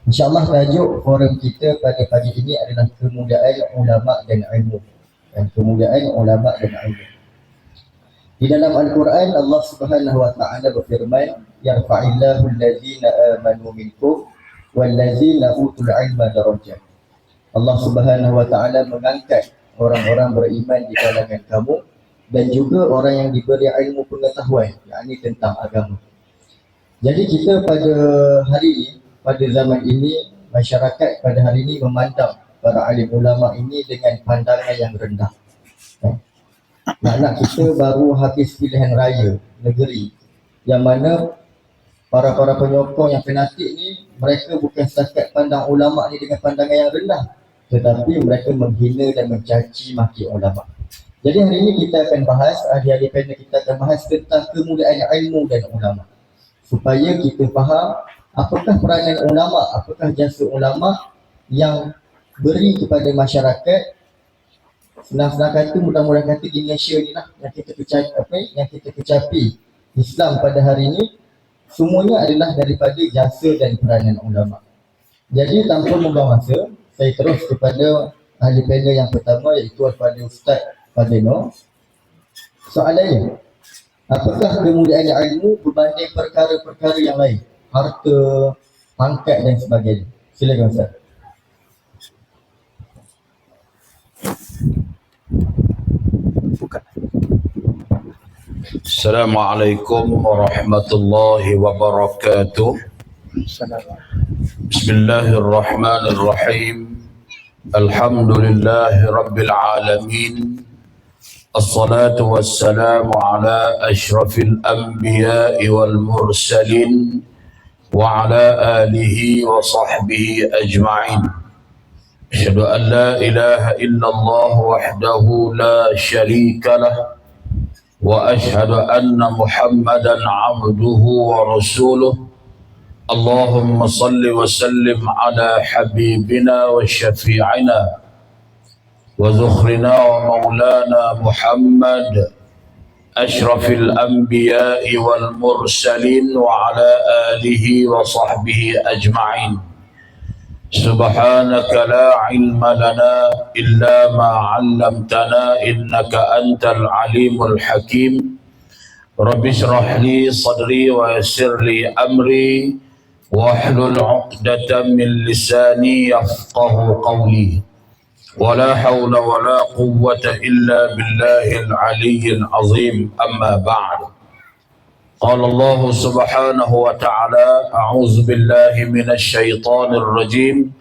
InsyaAllah tajuk forum kita pada pagi ini adalah kemuliaan ulama dan ilmu. Dan kemuliaan ulama dan ilmu. Di dalam Al-Quran Allah Subhanahu wa taala berfirman, "Yarfa'illahu allazina amanu minkum wallazina utul ilma darajat." Allah Subhanahu wa taala mengangkat orang-orang beriman di kalangan kamu dan juga orang yang diberi ilmu pengetahuan, yakni tentang agama. Jadi kita pada hari ini, pada zaman ini, masyarakat pada hari ini memandang para alim ulama ini dengan pandangan yang rendah. Anak kita baru habis pilihan raya negeri, yang mana para penyokong yang fanatik ni, mereka bukan setakat pandang ulama ni dengan pandangan yang rendah, tetapi mereka menghina dan mencaci maki ulama. Jadi hari ini kita akan bahas, ahli-ahli panel kita akan bahas tentang kemuliaan ilmu dan ulama, supaya kita faham apakah peranan ulama, apakah jasa ulama yang beri kepada masyarakat. Senang-senang kata, mudah-mudahan kata di Malaysia ni lah yang kita kecapi Islam pada hari ini, semuanya adalah daripada jasa dan peranan ulama. Jadi tanpa membuang masa, saya terus kepada ahli panel yang pertama, iaitu Al-Fadhil Ustaz Fadhil. Soalannya, apakah kemuliaan ilmu berbanding perkara-perkara yang lain? Harta, pangkat dan sebagainya. Silakan Ustaz. Assalamualaikum warahmatullahi wabarakatuh. Bismillahirrahmanirrahim. Alhamdulillahi rabbil alamin. Assalatu wassalamu ala ashrafil anbiya'i wal mursalin wa ala alihi wa sahbihi ajma'in. Asyhadu an la ilaha illallah wahdahu la syarika lah wa asyhadu anna Muhammadan abduhu wa rasuluh. Allahumma salli wa sallim ala habibina wa syafi'ina wa zukhrina wa maulana Muhammad ashrafil anbiya'i wal mursalin wa ala alihi wa sahbihi ajma'in. Subhanaka la ilma lana illa ma 'allamtana innaka antal alimul hakim. Rabbi shrah li sadri wa yassir li amri wahlul 'uqdatam min lisani yafqahu qawli. Wala hawla wala quwwata illa billahil aliyyil azim. Amma ba'd. Qala Allah subhanahu wa ta'ala, a'udzu billahi minasy syaithanir rajim.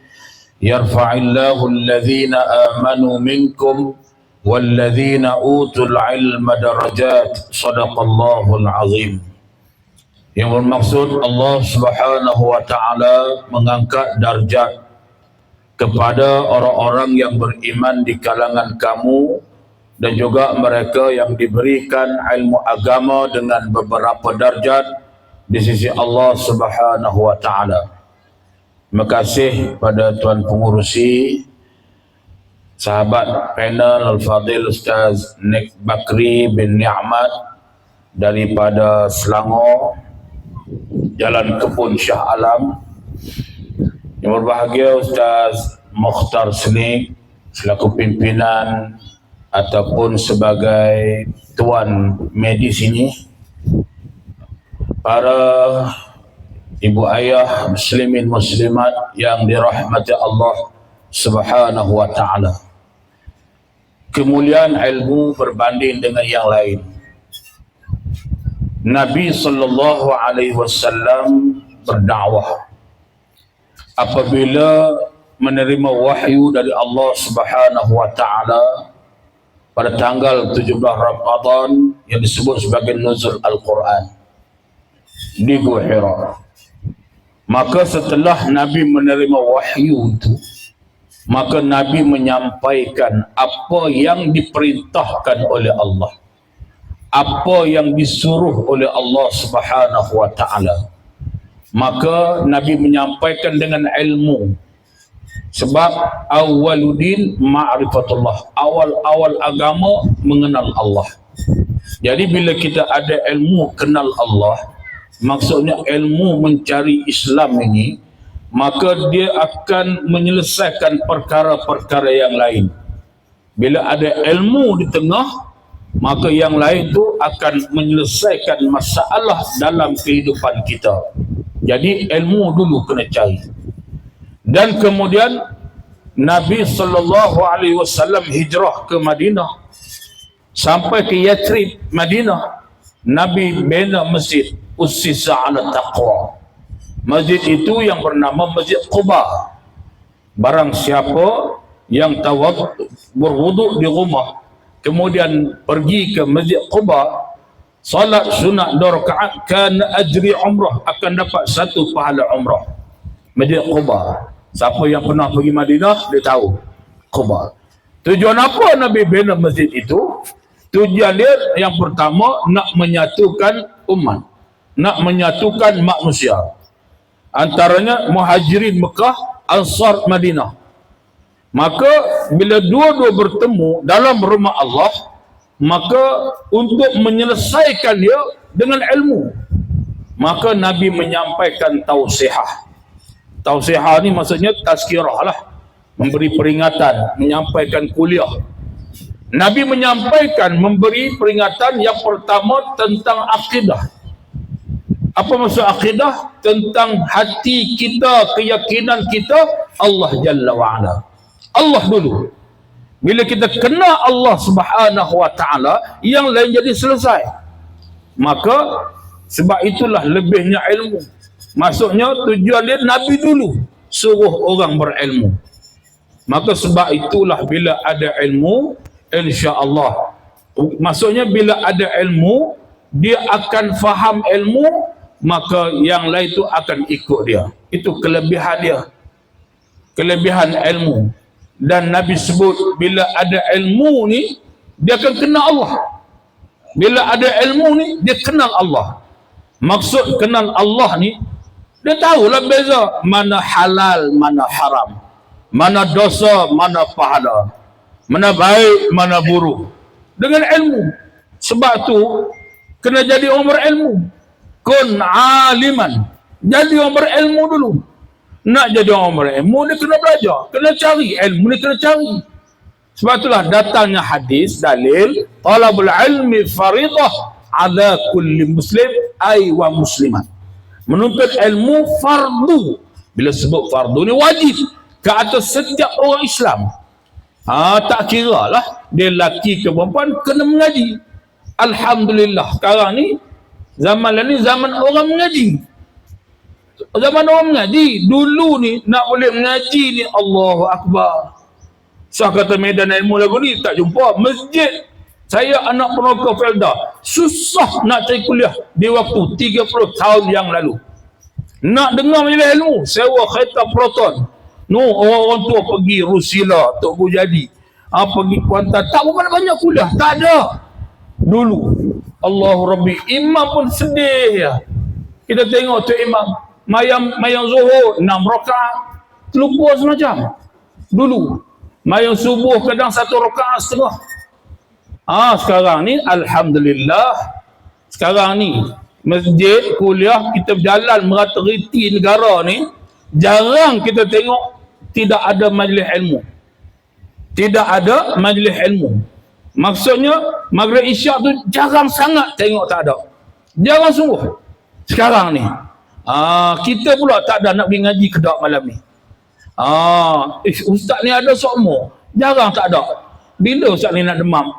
Yarfa'illahu alladhina amanu minkum walladzina utul ilma darajat. Shadaqallahul azim. Yang bermaksud Allah subhanahu wa ta'ala mengangkat darjat kepada orang-orang yang beriman di kalangan kamu dan juga mereka yang diberikan ilmu agama dengan beberapa darjat di sisi Allah Subhanahu wa taala. Terima kasih pada tuan pengurusi, sahabat panel Al-Fadhil Ustaz Nik Bakri bin Ni'mat daripada Selangor, Jalan Kebun Shah Alam. Yang berbahagia Ustaz Mukhtar Senik selaku pimpinan ataupun sebagai tuan medis ini, para ibu ayah muslimin muslimat yang dirahmati Allah Subhanahu wa taala. Kemuliaan ilmu berbanding dengan yang lain. Nabi sallallahu alaihi wasallam berdakwah apabila menerima wahyu dari Allah Subhanahu wa taala pada tanggal 17 Ramadan yang disebut sebagai nuzul Al-Quran di Gua Hira. Maka setelah Nabi menerima wahyu itu, maka Nabi menyampaikan apa yang diperintahkan oleh Allah, apa yang disuruh oleh Allah Subhanahu wa taala. Maka Nabi menyampaikan dengan ilmu. Sebab awwaluddin ma'rifatullah, awal-awal agama mengenal Allah. Jadi bila kita ada ilmu kenal Allah, maksudnya ilmu mencari Islam ini maka dia akan menyelesaikan perkara-perkara yang lain. Bila ada ilmu di tengah, maka yang lain tu akan menyelesaikan masalah dalam kehidupan kita. Jadi ilmu dulu kena cari. Dan kemudian Nabi SAW hijrah ke Madinah. Sampai ke Yathrib, Madinah, Nabi bina masjid Ussisa ala Taqwa. Masjid itu yang bernama Masjid Quba. Barang siapa yang berwuduk di rumah, kemudian pergi ke Masjid Quba, salat sunat 2 rakaat, kana ajri umrah, akan dapat 1 pahala umrah. Masjid Quba. Siapa yang pernah pergi Madinah, dia tahu Quba. Tujuan apa Nabi bina masjid itu? Tujuan dia yang pertama, nak menyatukan umat, nak menyatukan manusia. Antaranya Muhajirin Mekah, Ansar Madinah. Maka bila dua-dua bertemu dalam rumah Allah, maka untuk menyelesaikan dia dengan ilmu, maka Nabi menyampaikan tausihah. Tausihah ni maksudnya tazkirah lah, memberi peringatan, menyampaikan kuliah. Nabi menyampaikan, memberi peringatan yang pertama tentang akidah. Apa maksud akidah? Tentang hati kita, keyakinan kita Allah Jalla wa'ala. Allah dulu. Bila kita kenal Allah Subhanahu wa ta'ala, yang lain jadi selesai. Maka sebab itulah lebihnya ilmu. Maksudnya tujuan dia Nabi dulu suruh orang berilmu. Maka sebab itulah bila ada ilmu, insya-Allah, maksudnya bila ada ilmu, dia akan faham ilmu, maka yang lain itu akan ikut dia. Itu kelebihan dia, kelebihan ilmu. Dan Nabi sebut bila ada ilmu ni, dia akan kenal Allah. Bila ada ilmu ni, dia kenal Allah. Maksud kenal Allah ni, dia tahulah beza mana halal, mana haram, mana dosa, mana pahala, mana baik, mana buruk, dengan ilmu. Sebab tu kena jadi orang berilmu. Kun aliman, jadi orang berilmu dulu. Nak jadi orang berilmu, dia kena belajar, kena cari ilmu, dia kena cari. Sebab itulah datangnya hadis dalil talabul ilmi faridah ala kulli muslim ay wa muslimat. Menuntut ilmu fardu. Bila sebut fardu ni wajib ke atas setiap orang Islam. Tak kira lah dia lelaki ke perempuan, kena mengaji. Alhamdulillah sekarang ni zaman ni zaman orang mengaji. Zaman orang mengaji. Dulu ni nak boleh mengaji ni Allahu Akbar. Saya kata medan ilmu lagu ni tak jumpa. Masjid saya anak peneroka Felda susah nak cari kuliah di waktu 30 tahun yang lalu. Nak dengar majlis ilmu, sewa kereta Proton. Orang tua pergi Rusila, Tok Gujadi, pergi Kuantan, tak banyak kuliah, tak ada. Dulu Allahu Rabbi, imam pun sedih ya. Kita tengok tu imam mayang zuhur 6 rakaat, terlupa semacam. Dulu mayang subuh kadang 1 rakaat setengah. Sekarang ni alhamdulillah, sekarang ni masjid, kuliah, kita berjalan merata-reti negara ni, jarang kita tengok tidak ada majlis ilmu. Tidak ada majlis ilmu. Maksudnya maghrib isyak tu jarang sangat tengok, tak ada. Jarang sungguh. Sekarang ni kita pula tak ada nak pergi ngaji kedak malam ni. Ustaz ni ada sokmo, jarang tak ada. Bila ustaz ni nak demam,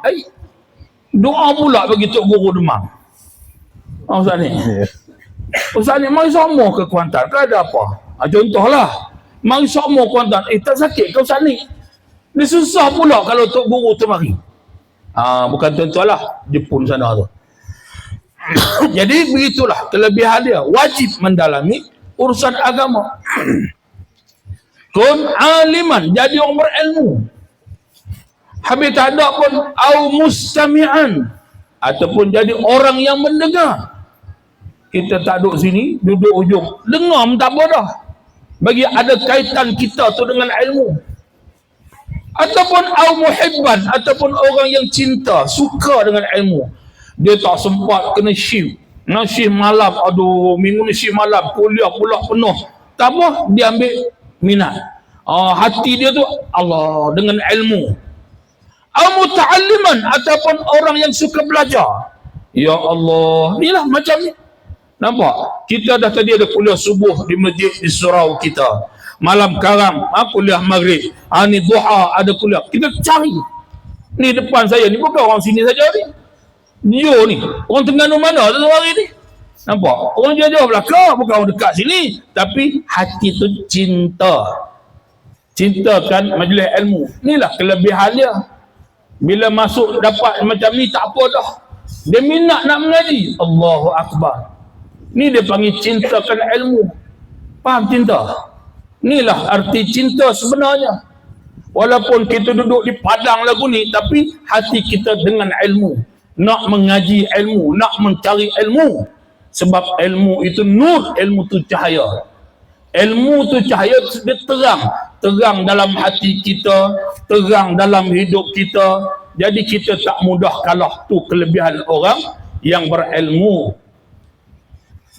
doa pula bagi tok guru demam. Ustaz ni, ustaz ni mari sokmo ke Kuantan, ke ada apa? Contohlah, mari sokmo Kuantan, tak sakit ke ustaz ni? Dia susah pula kalau tok guru tu mari. Bukan contohlah Jepun sana tu. Jadi begitulah kelebihan dia, wajib mendalami urusan agama. Kun aliman, jadi orang berilmu. Habis tak ada pun au mustami'an, ataupun jadi orang yang mendengar. Kita tak duduk sini, duduk ujung, dengar pun tak apa dah. Bagi ada kaitan kita tu dengan ilmu. Ataupun au muhibban, ataupun orang yang cinta, suka dengan ilmu. Dia tak sempat kena shift. Shift malam, aduh, minggu ni shift malam, kuliah pula penuh. tak apa, dia ambil minat. Hati dia tu Allah dengan ilmu. Muta'alliman, ataupun orang yang suka belajar. Ya Allah, inilah macam ni. Nampak? Kita dah tadi ada kuliah subuh di masjid di surau kita. Malam karang, kuliah maghrib. Ni duha ada kuliah. Kita cari. Ni depan saya ni bukan orang sini saja ni. Dia ni, orang Terengganu mana tu hari ni? Nampak? Orang jauh-jauh belakang, bukan orang dekat sini. Tapi hati tu cinta. Cintakan majlis ilmu. Inilah kelebihan dia. Bila masuk dapat macam ni tak apa dah. Dia minat nak mengaji. Allahu Akbar. Ni dia panggil cintakan ilmu. Faham cinta? Inilah arti cinta sebenarnya. Walaupun kita duduk di padang lagu ni, tapi hati kita dengan ilmu. Nak mengaji ilmu, nak mencari ilmu. Sebab ilmu itu nur, ilmu itu cahaya. Ilmu itu cahaya, dia terang. Terang dalam hati kita, terang dalam hidup kita. Jadi kita tak mudah kalah. Tu kelebihan orang yang berilmu.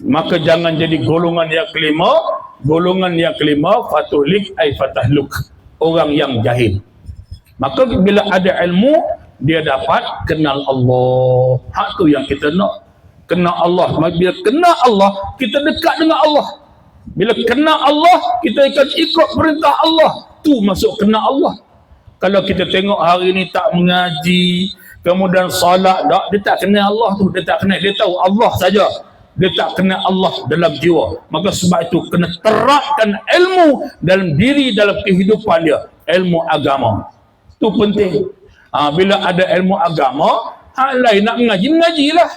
Maka jangan jadi golongan yang kelima. Golongan yang kelima, fatulik ay fatahluk, orang yang jahil. Maka bila ada ilmu, dia dapat kenal Allah. Hak tu yang kita nak. Kenal Allah. Bila kenal Allah, kita dekat dengan Allah. Bila kenal Allah, kita akan ikut perintah Allah. Tu masuk kenal Allah. Kalau kita tengok hari ni tak mengaji, kemudian salat, dia tak kenal Allah tu. Dia tak kenal. Dia tahu Allah saja. Dia tak kenal Allah dalam jiwa. Maka sebab itu kena terapkan ilmu dalam diri, dalam kehidupan dia. Ilmu agama. Itu penting. Bila ada ilmu agama, hal lain nak mengaji, mengajilah.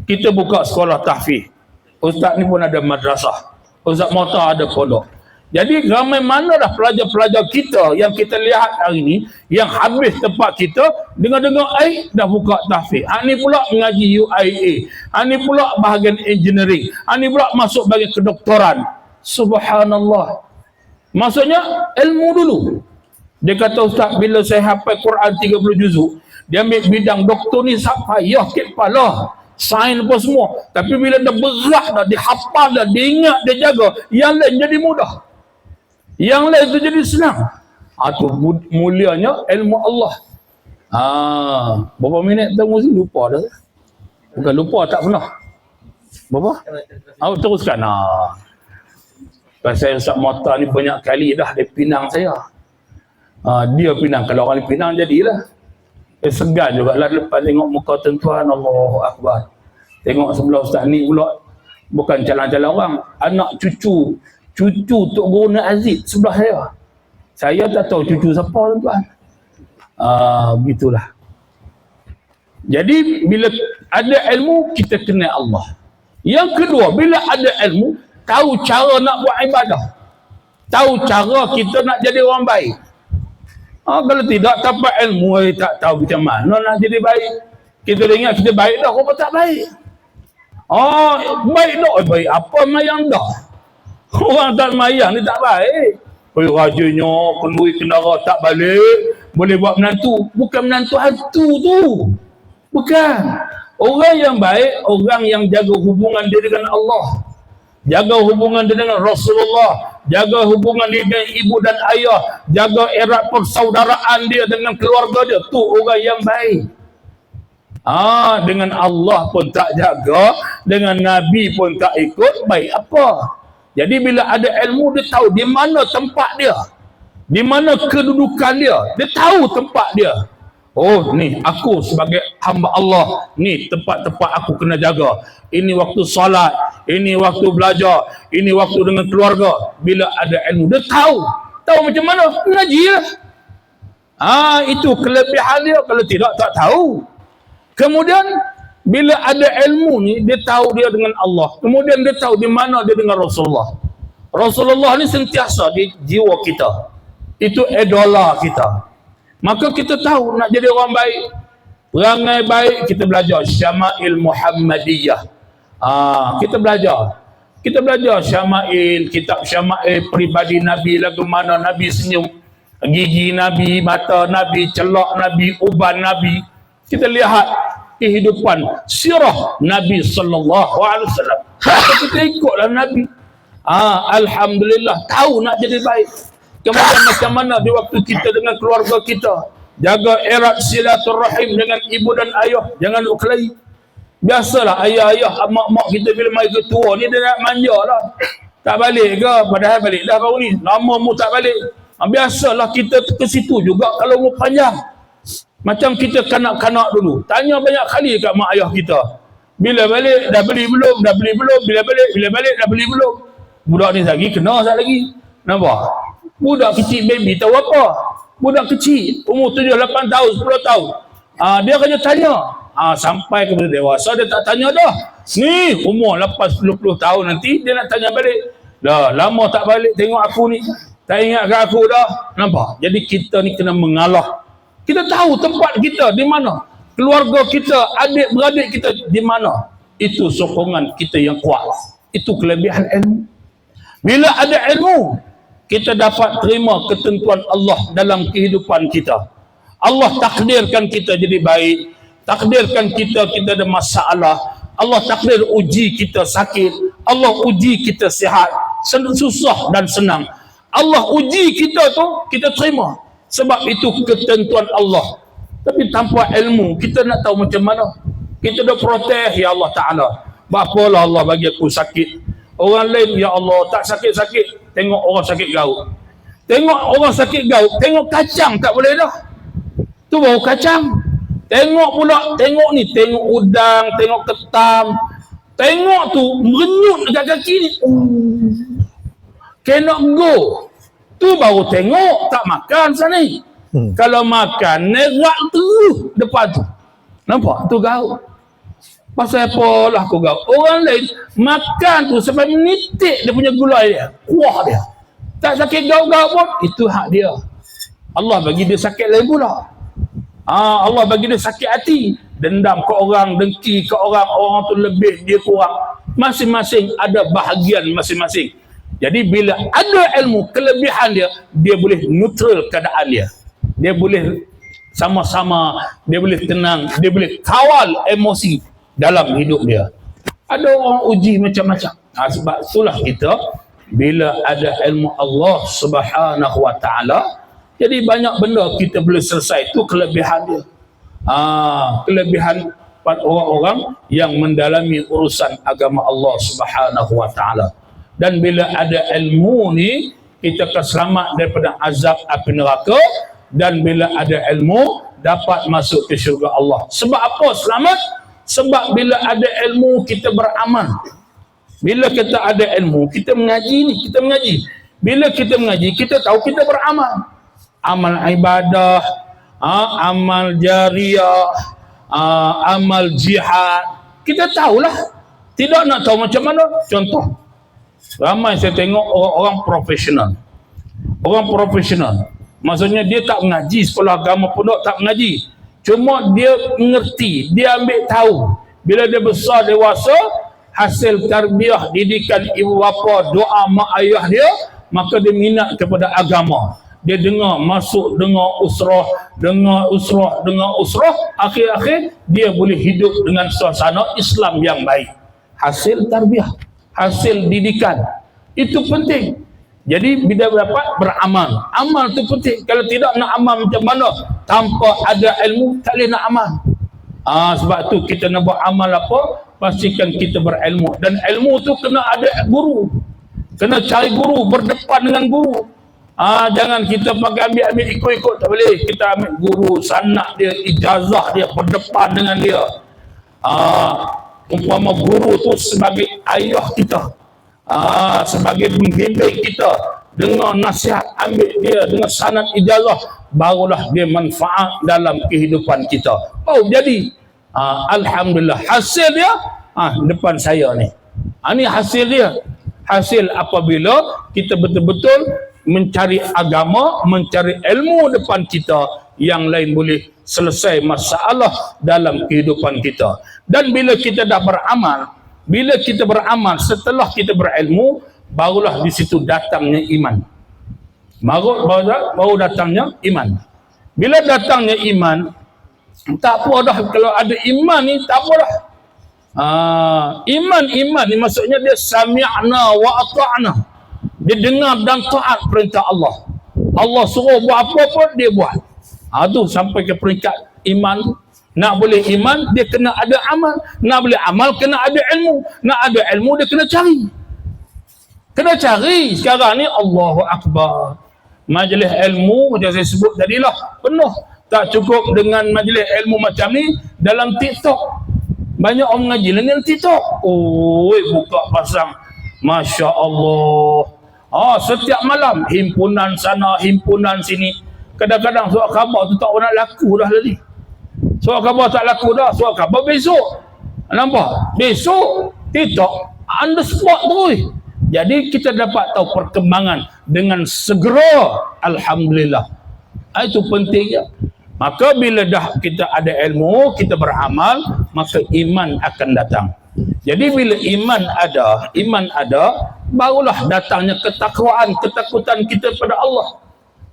Kita buka sekolah tahfiz. Ustaz ni pun ada madrasah. Ustaz Mota ada pondok. Jadi ramai mana dah pelajar-pelajar kita yang kita lihat hari ni, yang habis tempat kita, dengar-dengar dah buka tahfiz. Ni pula mengaji UIA. Ni pula bahagian engineering. Ni pula masuk bahagian kedoktoran. Subhanallah. Maksudnya ilmu dulu. Dia kata, Ustaz, bila saya hafal Quran 30 juzuk, dia ambil bidang doktor ni payah ke kepala. Sains apa semua. Tapi bila dah berat dah, dia hafal dah, dia ingat, dia jaga, yang lain jadi mudah. Yang lain tu jadi senang. Tu mulianya ilmu Allah. Berapa minit temu sini? Lupa dah. Bukan lupa, tak pernah. Berapa? Teruskan. Pasal Ustaz Mata ni banyak kali dah dia pinang saya. Dia pinang. Kalau orang pinang jadilah. Segan juga lah lepas tengok muka tuan-tuan. Allahu Akbar. Tengok sebelah Ustaz ni pula, bukan calon-calon orang, anak cucu Tok Guru Aziz sebelah saya. Saya tak tahu cucu siapa, tuan-tuan. Begitulah. Jadi bila ada ilmu, kita kenal Allah. Yang kedua, bila ada ilmu, tahu cara nak buat ibadah. Tahu cara kita nak jadi orang baik. Kalau tidak dapat ilmu, tak tahu macam mana nak jadi baik. Kita ingat kita baik dah, apa tak baik? Baik dah. Baik apa mayang dah? Orang tak mayang ni tak baik. Rajanya kenduri kendara tak balik, boleh buat menantu. Bukan menantu hantu tu. Bukan. Orang yang baik, orang yang jaga hubungan dia dengan Allah. Jaga hubungan dia dengan Rasulullah. Jaga hubungan dia dengan ibu dan ayah. Jaga erat persaudaraan dia dengan keluarga dia. Tu orang yang baik. Dengan Allah pun tak jaga, dengan Nabi pun tak ikut, baik apa? Jadi bila ada ilmu, dia tahu di mana tempat dia. Di mana kedudukan dia. Dia tahu tempat dia. Ni aku sebagai hamba Allah, ni tempat-tempat aku kena jaga. Ini waktu salat, ini waktu belajar, ini waktu dengan keluarga. Bila ada ilmu, dia tahu. Tahu macam mana? Mengaji lah. Itu kelebihan dia. Kalau tidak, tak tahu. Kemudian bila ada ilmu ni, dia tahu dia dengan Allah. Kemudian dia tahu di mana dia dengan Rasulullah. Rasulullah ni sentiasa di jiwa kita. Itu idola kita. Maka kita tahu nak jadi orang baik, perangai baik, kita belajar Syama'il Muhammadiyah. Kita belajar Syama'il, kitab Syama'il peribadi Nabi, lagu mana Nabi senyum, gigi Nabi, mata Nabi, celak Nabi, uban Nabi. Kita lihat kehidupan sirah Nabi sallallahu alaihi wasallam. Kita ikutlah Nabi. Alhamdulillah, tahu nak jadi baik. Kemudian macam mana di waktu kita dengan keluarga kita, jaga erat silaturahim dengan ibu dan ayah, jangan berkelahi. Biasalah ayah-ayah, mak-mak kita bila mai ke tua ni dia nak manja lah. Tak balik ke? Padahal balik dah baru ni. Lama mu tak balik. Biasalah kita ke situ juga kalau umur panjang. Macam kita kanak-kanak dulu. Tanya banyak kali kat mak ayah kita. Bila balik, dah beli belum? Dah beli belum? Bila balik, dah beli belum? Budak ni lagi, kena sat lagi. Nampak? Budak kecil baby tahu apa? Budak kecil, umur 7, 8 tahun, 10 tahun. Dia kena tanya. Sampai kepada dewasa, dia tak tanya dah. Ni, umur 8, 10 tahun nanti, dia nak tanya balik. Dah, lama tak balik tengok aku ni. Tak ingat kat aku dah. Nampak? Jadi kita ni kena mengalah. Kita tahu tempat kita di mana. Keluarga kita, adik-beradik kita di mana. Itu sokongan kita yang kuat. Itu kelebihan ilmu. Bila ada ilmu, kita dapat terima ketentuan Allah dalam kehidupan kita. Allah takdirkan kita jadi baik. Takdirkan kita ada masalah. Allah takdir uji kita sakit. Allah uji kita sihat. Susah dan senang. Allah uji kita tu, kita terima. Sebab itu ketentuan Allah. Tapi tanpa ilmu, kita nak tahu macam mana. Kita dah protes, ya Allah Ta'ala. Bapalah Allah bagi aku sakit. Orang lain, ya Allah, tak sakit-sakit. Tengok orang sakit gaut. Tengok orang sakit gaut, tengok kacang tak boleh dah. Tu baru kacang. Tengok pula, tengok ni, tengok udang, tengok ketam. Tengok tu, merenyut dekat kaki ni. Cannot go. Tu baru tengok, tak makan sana ni. Kalau makan, nerak tu depan tu. Nampak? Tu gaut. Pasal apa lah aku gaut? Orang lain makan tu sampai menitik dia punya gulai dia. Kuah dia. Tak sakit gaut-gaut pun, itu hak dia. Allah bagi dia sakit lain pula. Allah bagi dia sakit hati. Dendam ke orang, dengki ke orang, orang tu lebih, dia kurang. Masing-masing ada bahagian masing-masing. Jadi bila ada ilmu, kelebihan dia, dia boleh neutral keadaan dia. Dia boleh sama-sama, dia boleh tenang, dia boleh kawal emosi dalam hidup dia. Ada orang uji macam-macam. Sebab itulah kita, bila ada ilmu Allah Subhanahu Wa Ta'ala, jadi banyak benda kita boleh selesai. Itu kelebihan dia. Kelebihan orang-orang yang mendalami urusan agama Allah Subhanahu Wa Ta'ala. Dan bila ada ilmu ni, kita akan selamat daripada azab api neraka. Dan bila ada ilmu, dapat masuk ke syurga Allah. Sebab apa selamat? Sebab bila ada ilmu, kita beramal. Bila kita ada ilmu, kita mengaji ni, kita mengaji. Bila kita mengaji, kita tahu kita beramal. Amal ibadah, amal jariah, amal jihad. Kita tahulah. Tidak nak tahu macam mana. Contoh, ramai saya tengok orang profesional. Orang profesional. Maksudnya dia tak mengaji, sekolah agama pun tak mengaji. Cuma dia mengerti, dia ambil tahu. Bila dia besar dewasa, hasil tarbiyah, didikan ibu bapa, doa mak ayah dia, maka dia minat kepada agama. Dia dengar, masuk dengar usrah, akhir-akhir dia boleh hidup dengan suasana Islam yang baik. Hasil tarbiyah, hasil didikan, itu penting. Jadi bila dapat beramal, amal tu penting. Kalau tidak nak amal macam mana? Tanpa ada ilmu, tak boleh nak amal. Sebab tu kita nak buat amal apa? Pastikan kita berilmu. Dan ilmu tu kena ada guru. Kena cari guru, berdepan dengan guru. Jangan kita pakai ambil ikut-ikut, tak boleh. Kita ambil guru, sanak dia, ijazah dia, berdepan dengan dia. Umpama guru tu sebagai ayah kita. Sebagai pembimbing kita, dengar nasihat, ambil dia dengan sanad ijazah, barulah dia manfaat dalam kehidupan kita. Jadi alhamdulillah, hasil dia depan saya ni. Ini hasil dia. Hasil apabila kita betul-betul mencari agama, mencari ilmu depan kita, yang lain boleh selesai masalah dalam kehidupan kita. Dan bila kita dah beramal, bila kita beramal, setelah kita berilmu, barulah di situ datangnya iman. Baru datangnya iman. Bila datangnya iman, tak apa dah. Kalau ada iman ni, tak apa dah. Iman ni maksudnya dia sami'na wa ata'na. Dia dengar dan taat perintah Allah. Allah suruh buat apa pun dia buat. Tu sampai ke peringkat iman. Nak boleh iman dia kena ada amal. Nak boleh amal kena ada ilmu. Nak ada ilmu dia kena cari. Kena cari. Sekarang ni Allahu Akbar. Majlis ilmu macam saya sebut tadilah penuh. Tak cukup dengan majlis ilmu macam ni dalam TikTok. Banyak orang mengaji dengan TikTok. Buka pasang. Masya Allah. Setiap malam himpunan sana, himpunan sini. Kadang-kadang surat khabar tu tak nak laku dah tadi. Surat khabar tak laku dah. Surat khabar besok. Nampak? Besok TikTok on the spot terus. Jadi kita dapat tahu perkembangan dengan segera. Alhamdulillah. Itu pentingnya. Maka bila dah kita ada ilmu, kita beramal, maka iman akan datang. Jadi bila iman ada, barulah datangnya ketakutan kita pada Allah.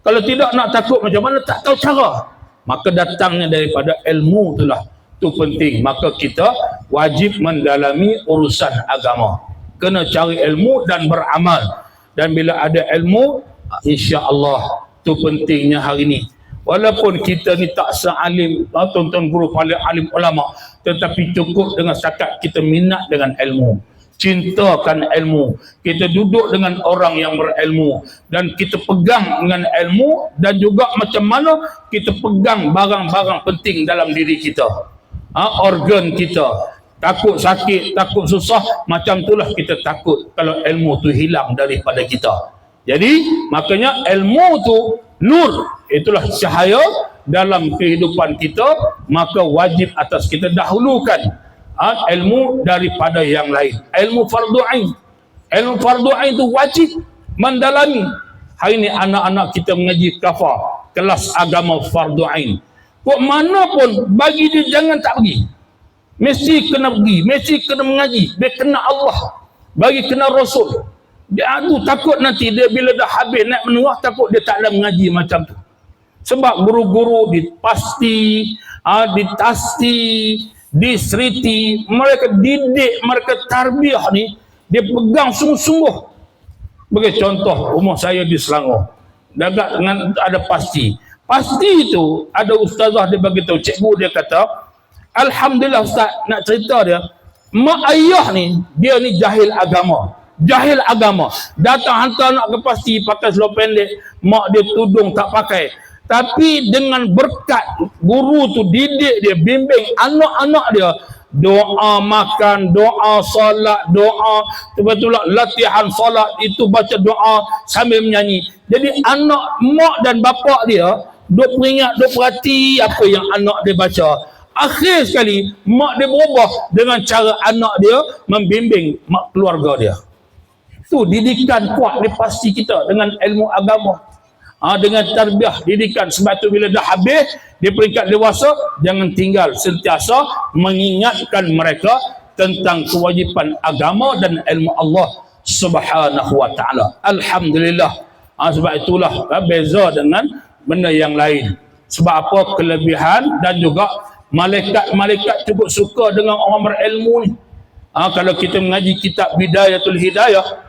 Kalau tidak nak takut macam mana, tak tahu cara. Maka datangnya daripada ilmu itulah. Itu penting. Maka kita wajib mendalami urusan agama. Kena cari ilmu dan beramal. Dan bila ada ilmu, insya-Allah, itu pentingnya hari ini. Walaupun kita ni tak sealim tuan-tuan guru paling alim ulama, tetapi cukup dengan setakat kita minat dengan ilmu, cintakan ilmu, kita duduk dengan orang yang berilmu dan kita pegang dengan ilmu, dan juga macam mana kita pegang barang-barang penting dalam diri kita, organ kita. Takut sakit, takut susah, macam itulah kita takut kalau ilmu tu hilang daripada kita. Jadi makanya ilmu tu nur, itulah cahaya dalam kehidupan kita. Maka wajib atas kita dahulukan ilmu daripada yang lain. Ilmu fardu ain. Ilmu fardu ain itu wajib mendalami. Hari ini anak-anak kita mengaji kafah, kelas agama fardu ain. Kok mana pun bagi dia jangan tak pergi. Mesti kena pergi, mesti kena mengaji. Dia kena Allah, bagi kena Rasul. Dia takut nanti dia bila dah habis naik menengah, takut dia tak ada mengaji macam tu. Sebab guru-guru dipasti, ditasti, diseriti, mereka didik, mereka tarbiyah ni, dia pegang sungguh-sungguh. Bagi contoh, umur saya di Selangor, dekat dengan ada pasti. Pasti itu ada ustazah dia bagi tahu, cikgu dia kata, alhamdulillah ustaz, nak cerita dia, mak ayah ni, dia ni jahil agama. Jahil agama. Datang hantar nak ke pasti pakai seluar pendek, mak dia tudung tak pakai. Tapi dengan berkat guru tu didik dia, bimbing anak-anak dia, doa makan, doa solat, doa betul-betul latihan solat itu, baca doa sambil menyanyi. Jadi anak, mak dan bapa dia duk peringat, duk perhati apa yang anak dia baca. Akhir sekali mak dia berubah dengan cara anak dia membimbing mak keluarga dia. Tu didikan kuat dia pasti kita dengan ilmu agama, dengan tarbiyah didikan. Sebab tu bila dah habis di peringkat dewasa, jangan tinggal, sentiasa mengingatkan mereka tentang kewajipan agama dan ilmu Allah Subhanahu wa taala. Alhamdulillah. Sebab itulah beza dengan benda yang lain. Sebab apa? Kelebihan dan juga malaikat cukup suka dengan orang berilmu ni. Kalau kita mengaji kitab Bidayatul Hidayah,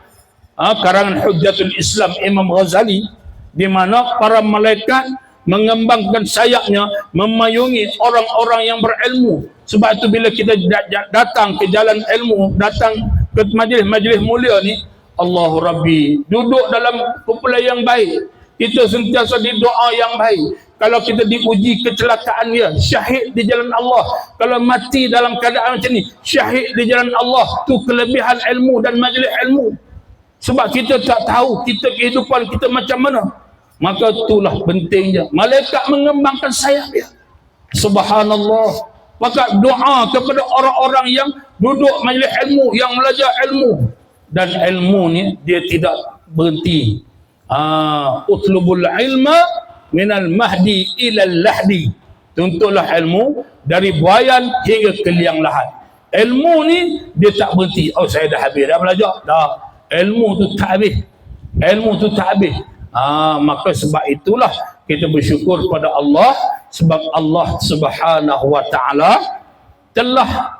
karangan Hujjatul Islam Imam Ghazali, di mana para malaikat mengembangkan sayapnya memayungi orang-orang yang berilmu. Sebab itu bila kita datang ke jalan ilmu, datang ke majlis-majlis mulia ni, Allahu Rabbi, duduk dalam kumpulan yang baik, kita sentiasa di doa yang baik. Kalau kita diuji kecelakaan dia, syahid di jalan Allah. Kalau mati dalam keadaan macam ni, syahid di jalan Allah. Tu kelebihan ilmu dan majlis ilmu. Sebab kita tak tahu kita kehidupan kita macam mana. Maka itulah pentingnya malaikat mengembangkan sayap dia. Subhanallah. Maka doa kepada orang-orang yang duduk majlis ilmu, yang belajar ilmu. Dan ilmu ni dia tidak berhenti. Utlubul ilma minal mahdi ilal lahdi. Tuntutlah ilmu dari buayan hingga ke liang lahat. Ilmu ni dia tak berhenti. Oh, saya dah habis dah belajar. Dah. Ilmu tu tak habis. Ilmu tu tak habis. Maka sebab itulah kita bersyukur pada Allah, sebab Allah Subhanahu wa taala telah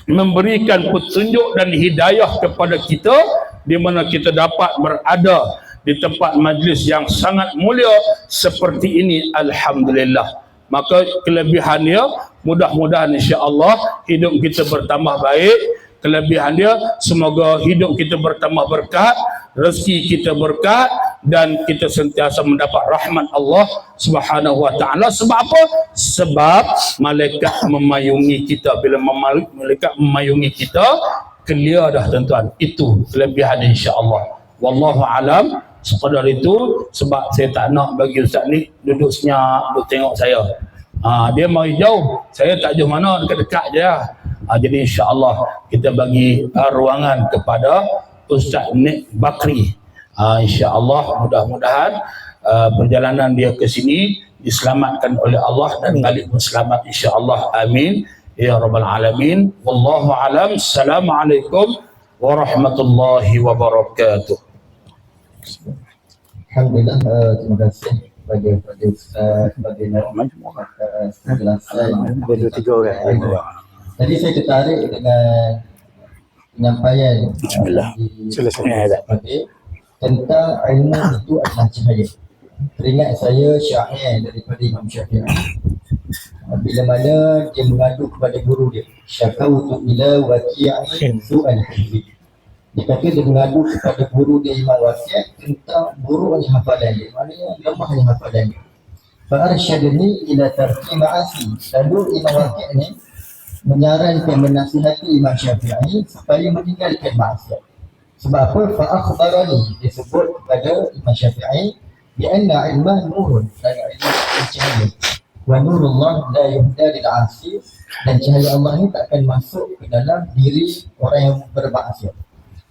memberikan petunjuk dan hidayah kepada kita, di mana kita dapat berada di tempat majlis yang sangat mulia seperti ini. Alhamdulillah. Maka kelebihan dia, mudah-mudahan insya-Allah hidup kita bertambah baik. Kelebihan dia, semoga hidup kita bertambah berkat, rezeki kita berkat, dan kita sentiasa mendapat rahmat Allah Subhanahu wa taala. Sebab apa? Sebab malaikat memayungi kita. Bila malaikat memayungi kita, clear dah tuan-tuan. Itu kelebihan insya-Allah. Wallahu alam. Sekadar itu, sebab saya tak nak bagi ustaz ni duduk senyap, duduk tengok saya. Dia mari jauh, saya tak jauh mana, dekat-dekat je lah. Jadi insya-Allah kita bagi ruangan kepada Ustaz Nik Bakri. Insya-Allah mudah-mudahan perjalanan dia ke sini diselamatkan oleh Allah dan balik selamat insya-Allah. Amin ya rabbal alamin. Wallahu alam. Assalamualaikum warahmatullahi wabarakatuh. Alhamdulillah, terima kasih kepada Ustaz, kepada penjelasan. Ada 2-3 orang. Tadi saya tertarik dengan penyampaian tentang ilmu itu adalah cahaya. Teringat saya syair daripada Imam Syafi'i. Bila mana dia mengadu kepada guru dia, syakautu ila waqi'in su'al hifzi. Dia kata dia mengadu kepada guru dia Imam Waqi' tentang buruknya hafalan dia, maknanya lemahnya hafalan dia. Fa'arsyadni ila tarki ma'asi. Lalu Imam Waqi' ni menyarankan, menasihati Imam Syafi'i supaya meninggalkan maksiat. Sebab apa? Fa'akhbarani, disebut kepada Imam Syafi'i bi anna ilmah nurun, dan ilmu cahaya. Wa nurullah la yuhda lil 'asi, dan cahaya Allah ni tak akan masuk ke dalam diri orang yang bermaksiat.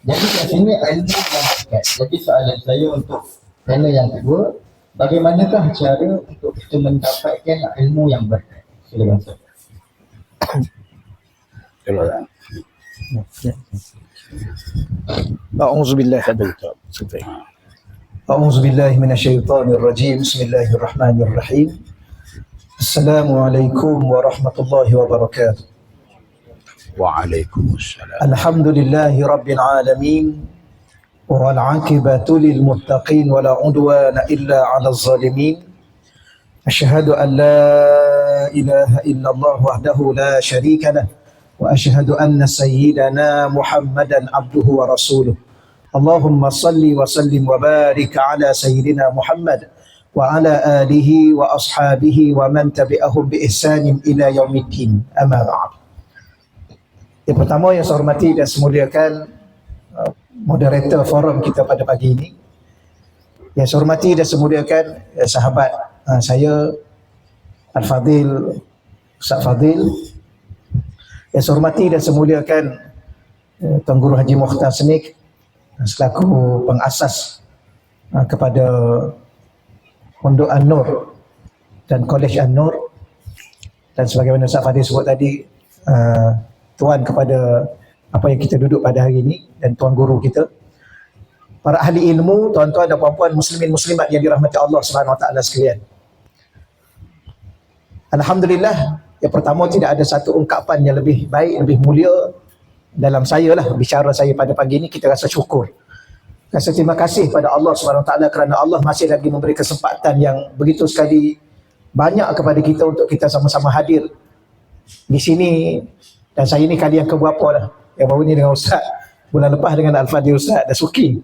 Jadi kat sini ilmu yang berkat. Jadi soalan saya untuk panel yang kedua, bagaimanakah cara untuk kita mendapatkan ilmu yang berkat? Silakan Ustaz. A'udzu billahi minasyaitonir rajim. Bismillahirrahmanirrahim. Assalamualaikum warahmatullahi wabarakatuh. Waalaikumsalam. Alhamdulillahi rabbil alamin. Wal 'aqibatu lil muttaqin wala 'udwana illa 'alal zalimin. Asyhadu an la ilaha illallah wahdahu la syarika lah. Wa asyhadu anna sayyidana Muhammadan abduhu wa rasuluh. Allahumma salli wa sallim wa barik ala sayyidina Muhammad wa ala alihi wa ashabihi wa man tabi'ahum bi ihsanin ila yaumiddin. Amma ba'd. Yang pertama yang saya hormati dan semuliakan moderator forum kita pada pagi ini. Yang saya hormati dan semuliakan sahabat saya Al-Fadil, Ustaz Fadil. Yang saya hormati dan semuliakan Tuan Guru Haji Mukhtar Senik selaku pengasas kepada Pondok An-Nur dan Kolej An-Nur, dan sebagaimana Ustaz Fadil sebut tadi, tuan kepada apa yang kita duduk pada hari ini, dan tuan guru kita, para ahli ilmu, tuan-tuan dan puan-puan muslimin muslimat yang dirahmati Allah Subhanahu wa taala sekalian. Alhamdulillah, yang pertama tidak ada satu ungkapan yang lebih baik, lebih mulia dalam saya lah bicara saya pada pagi ini. Kita rasa syukur, rasa terima kasih pada Allah Subhanahu wa taala kerana Allah masih lagi memberi kesempatan yang begitu sekali banyak kepada kita untuk kita sama-sama hadir di sini. Dan saya ni kali yang keberapa dah, yang baru ni dengan Ustaz, bulan lepas dengan Al-Fadil Ustaz Dasuki.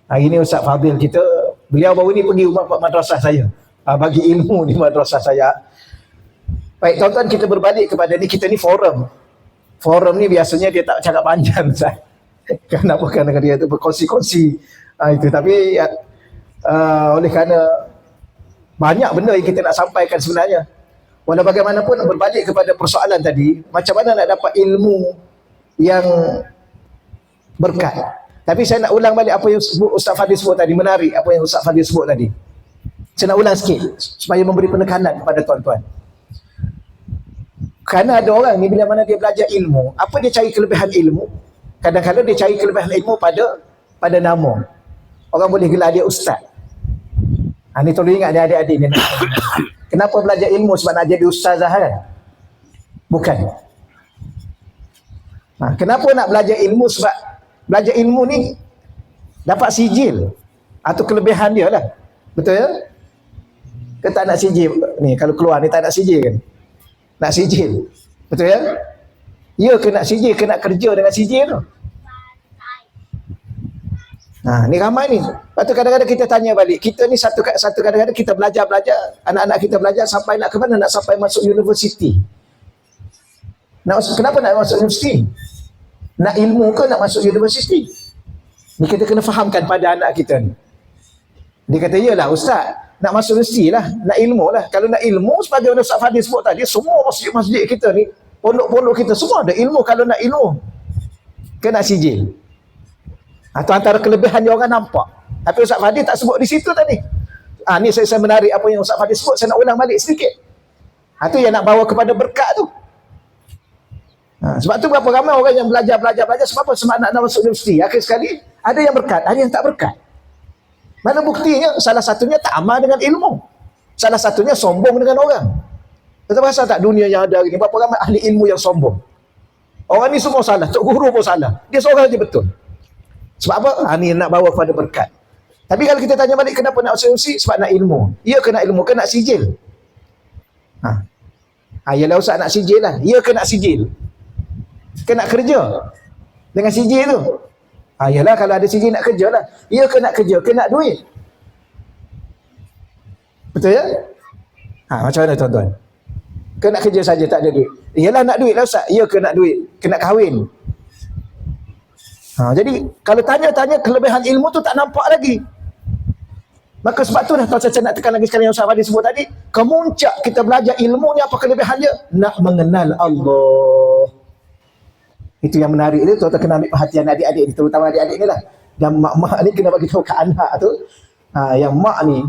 Hari ni Ustaz Fadil kita, beliau baru ni pergi rumah madrasah saya, bagi ilmu di madrasah saya. Baik tuan-tuan, kita berbalik kepada ni, kita ni forum. Forum ni biasanya dia tak cakap panjang Ustaz. Kenapa? Kerana dia tu berkongsi-kongsi itu. Tapi oleh kerana banyak benda yang kita nak sampaikan sebenarnya. Walau bagaimanapun, berbalik kepada persoalan tadi, macam mana nak dapat ilmu yang berkat. Tapi saya nak ulang balik apa yang Ustaz Fadil sebut tadi, menarik apa yang Ustaz Fadil sebut tadi. Saya nak ulang sikit supaya memberi penekanan kepada tuan-tuan. Kerana ada orang ni bila mana dia belajar ilmu, apa dia cari kelebihan ilmu? Kadang-kadang dia cari kelebihan ilmu pada nama. Orang boleh gelar dia ustaz. Ni tolong ingat ni adik-adik ni. Kenapa belajar ilmu? Sebab nak jadi ustazah kan? Bukan. Kenapa nak belajar ilmu? Sebab belajar ilmu ni dapat sijil atau kelebihan dia lah. Betul ya? Ke tak nak sijil ni, kalau keluar ni tak nak sijil kan? Nak sijil. Betul ya? Ya ke nak sijil, ke nak kerja dengan sijil tu. Ni ramai ni. Lepas tu kadang-kadang kita tanya balik. Kita ni satu kadang-kadang kita belajar. Anak-anak kita belajar sampai nak ke mana? Nak sampai masuk universiti. Kenapa nak masuk universiti? Nak ilmu ke nak masuk universiti? Ni kita kena fahamkan pada anak kita ni. Dia kata, yalah ustaz, nak masuk universiti lah, nak ilmu lah. Kalau nak ilmu, sebagai Ustaz Fadil sebut tadi, semua masjid-masjid kita ni, pondok-pondok kita, semua ada ilmu. Kalau nak ilmu, kena sijil. Itu antara kelebihan yang orang nampak. Tapi Ustaz Fadil tak sebut di situ tadi. Ni saya menarik apa yang Ustaz Fadil sebut, saya nak ulang balik sedikit. Itu yang nak bawa kepada berkat tu. Sebab tu berapa ramai orang yang belajar. Sebab apa? Sebab nak masuk universiti. Akhir sekali, ada yang berkat, ada yang tak berkat. Mana buktinya? Salah satunya tak amal dengan ilmu. Salah satunya sombong dengan orang. Kita rasa tak dunia yang ada ini, berapa ramai ahli ilmu yang sombong. Orang ni semua salah, Tok Guru pun salah. Dia seorang je betul. Sebab apa? Ni nak bawa kepada berkat. Tapi kalau kita tanya balik, kenapa nak masuk universiti? Sebab nak ilmu. Ya ke nak ilmu? Ke nak sijil? Yalah ustaz, nak sijil lah. Ya ke nak sijil? Ke nak kerja dengan sijil tu? Yalah, kalau ada sijil nak kerja lah. Ya ke nak kerja? Ke nak duit? Betul ya? Macam mana tuan-tuan? Ke nak kerja saja tak ada duit? Yalah, nak duit lah ustaz. Ya ke nak duit? Ke nak kahwin? Jadi kalau tanya-tanya kelebihan ilmu tu tak nampak lagi. Maka sebab tu dah saya nak tekan lagi sekali yang Ustaz Fadil sebut tadi, kemuncak kita belajar ilmu ni apa kelebihan dia? Nak mengenal Allah. Itu yang menarik dia, tuan-tuan kena ambil perhatian adik-adik ni, terutama adik-adik ni lah. Dan mak-mak ni kena bagi tahu ke anak tu, yang mak ni,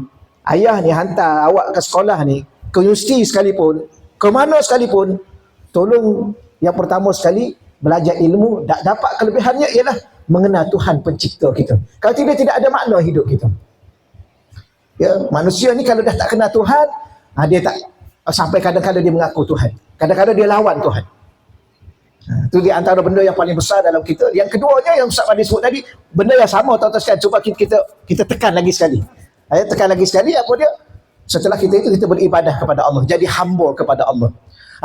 ayah ni hantar awak ke sekolah ni, ke universiti sekalipun, ke mana sekalipun, tolong yang pertama sekali belajar ilmu. Dapat kelebihannya ialah mengenal Tuhan pencipta kita. Kalau tidak ada makna hidup kita. Ya, manusia ni kalau dah tak kenal Tuhan, dia tak sampai kadang-kadang dia mengaku Tuhan. Kadang-kadang dia lawan Tuhan. Itu di antara benda yang paling besar dalam kita. Yang keduanya yang Ustaz Fadil sebut tadi, benda yang sama tuan-tuan sekalian. Cuba kita tekan lagi sekali. Tekan lagi sekali apa dia? Setelah kita beribadah kepada Allah, jadi hamba kepada Allah.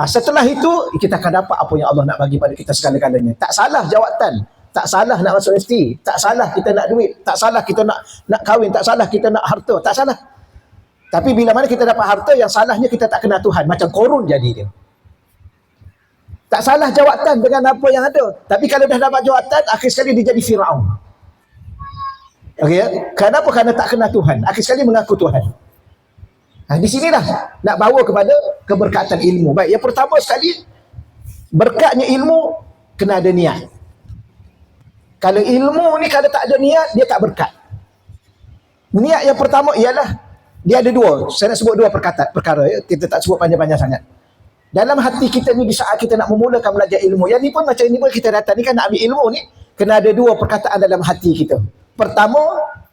Setelah itu kita akan dapat apa yang Allah nak bagi pada kita segala-galanya. Tak salah jawatan, tak salah nak masuk universiti, tak salah kita nak duit, tak salah kita nak kahwin, tak salah kita nak harta, tak salah. Tapi bila mana kita dapat harta, yang salahnya kita tak kenal Tuhan, macam Korun jadi dia. Tak salah jawatan dengan apa yang ada, tapi kalau dah dapat jawatan, akhir sekali dia jadi Firaun. Okey, kenapa? Kerana tak kenal Tuhan, akhir sekali mengaku Tuhan. Di sinilah nak bawa kepada keberkatan ilmu. Baik, yang pertama sekali, berkatnya ilmu kena ada niat. Kalau ilmu ni kalau tak ada niat, dia tak berkat. Niat yang pertama ialah, dia ada dua. Saya nak sebut dua perkara ya. Kita tak sebut panjang-panjang sangat. Dalam hati kita ni, di saat kita nak memulakan belajar ilmu, yang ni pun macam ni pun kita datang ni kan nak ambil ilmu ni, kena ada dua perkataan dalam hati kita. Pertama,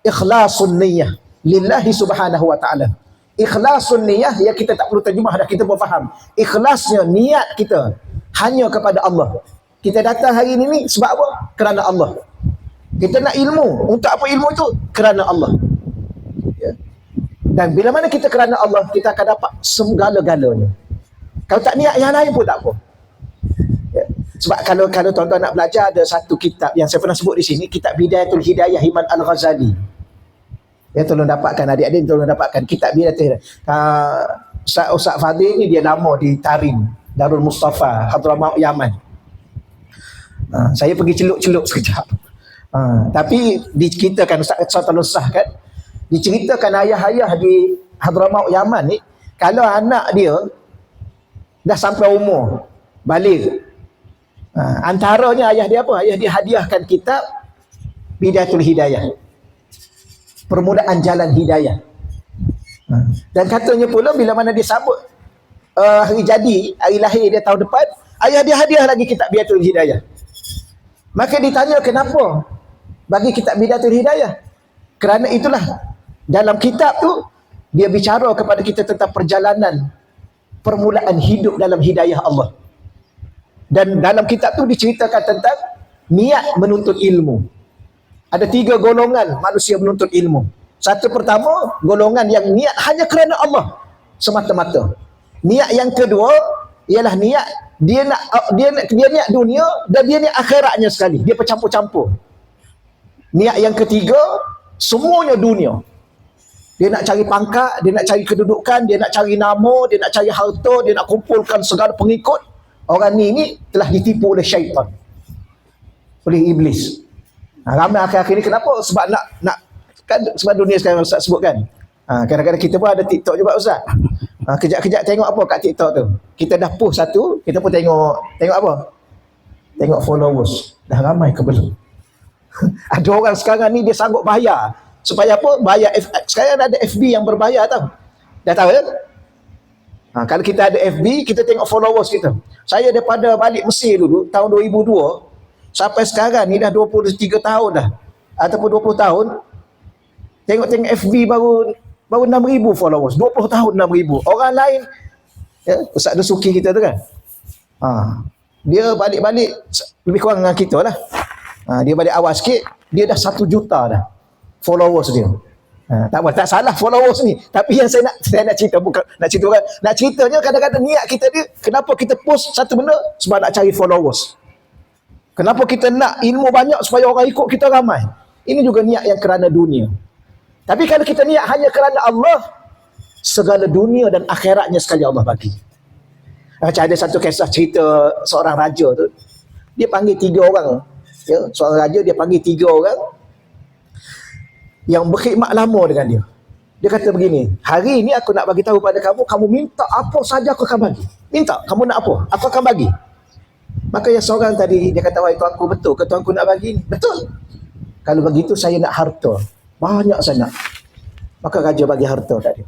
ikhlasun niyyah lillahi subhanahu wa ta'ala. Ikhlasun niyah, yang kita tak perlu terjemah dah, kita pun faham. Ikhlasnya niat kita hanya kepada Allah. Kita datang hari ini sebab apa? Kerana Allah. Kita nak ilmu. Untuk apa ilmu itu? Kerana Allah. Ya. Dan bila mana kita kerana Allah, kita akan dapat segala-galanya. Kalau tak niat yang lain pun tak apa. Ya. Sebab kalau tuan-tuan nak belajar, ada satu kitab yang saya pernah sebut di sini, kitab Bidayatul Hidayah Imam Al-Ghazali. Ya, tolong dapatkan adik-adik, tolong dapatkan kitab Bidayatul Hidayah. Ustaz Fadil ni dia lama di Tarim, Darul Mustafa, Hadramaut Yaman. Saya pergi celup-celup sekejap. Tapi diceritakan Ustaz Tolong Sah kan, diceritakan ayah-ayah di Hadramaut Yaman ni, kalau anak dia dah sampai umur balik, antaranya ayah dia apa? Ayah dia hadiahkan kitab Bidayatul Hidayah, permulaan jalan hidayah. Dan katanya pula bila mana dia sambut hari jadi, hari lahir dia tahun depan, ayah dia hadiah lagi kitab Bidayatul Hidayah. Maka ditanya kenapa bagi kitab Bidayatul Hidayah? Kerana itulah, dalam kitab tu dia bicara kepada kita tentang perjalanan permulaan hidup dalam hidayah Allah. Dan dalam kitab tu diceritakan tentang niat menuntut ilmu. Ada 3 golongan manusia menuntut ilmu. Satu pertama, golongan yang niat hanya kerana Allah semata-mata. Niat yang kedua ialah niat dia niat dunia dan dia niat akhiratnya sekali. Dia bercampur-campur. Niat yang ketiga, semuanya dunia. Dia nak cari pangkat, dia nak cari kedudukan, dia nak cari nama, dia nak cari harta, dia nak kumpulkan segala pengikut. Orang ni telah ditipu oleh syaitan, oleh iblis. Ramai akhir-akhir ni kenapa? Sebab nak kan, sebab dunia sekarang Ustaz sebut kan. Kadang-kadang kita pun ada TikTok juga Ustaz. Kejap-kejap tengok apa kat TikTok tu. Kita dah post satu, kita pun tengok apa? Tengok followers. Dah ramai ke belum? Ada orang sekarang ni dia sanggup bayar. Supaya apa? Bayar. Sekarang ada FB yang berbayar tau. Dah tahu kan? Kalau kita ada FB, kita tengok followers kita. Saya daripada balik Mesir dulu, tahun 2002, sampai sekarang ni dah 23 tahun dah. Ataupun 20 tahun. Tengok-tengok FB baru 6,000 followers. 20 tahun 6,000. Orang lain, ya, Ustaz Dusuki kita tu kan. Dia balik-balik lebih kurang dengan kita lah. Dia balik awal sikit, dia dah 1 juta dah followers dia. Tak apa, tak salah followers ni. Tapi yang saya nak cerita, bukan nak cerita orang. Nak ceritanya kadang-kadang niat kita ni, kenapa kita post satu benda? Sebab nak cari followers. Kenapa kita nak ilmu banyak supaya orang ikut kita ramai? Ini juga niat yang kerana dunia. Tapi kalau kita niat hanya kerana Allah, segala dunia dan akhiratnya sekali Allah bagi. Macam ada satu kisah cerita seorang raja tu. Dia panggil 3 orang. Ya, seorang raja dia panggil 3 orang yang berkhidmat lama dengan dia. Dia kata begini, hari ini aku nak bagi tahu pada kamu, kamu minta apa saja aku akan bagi. Minta, kamu nak apa? Aku akan bagi. Maka yang seorang tadi, dia kata, wahai tuanku, betul ke tuanku nak bagi ni? Betul. Kalau begitu saya nak harta. Banyak sangat. Maka raja bagi harta tadi.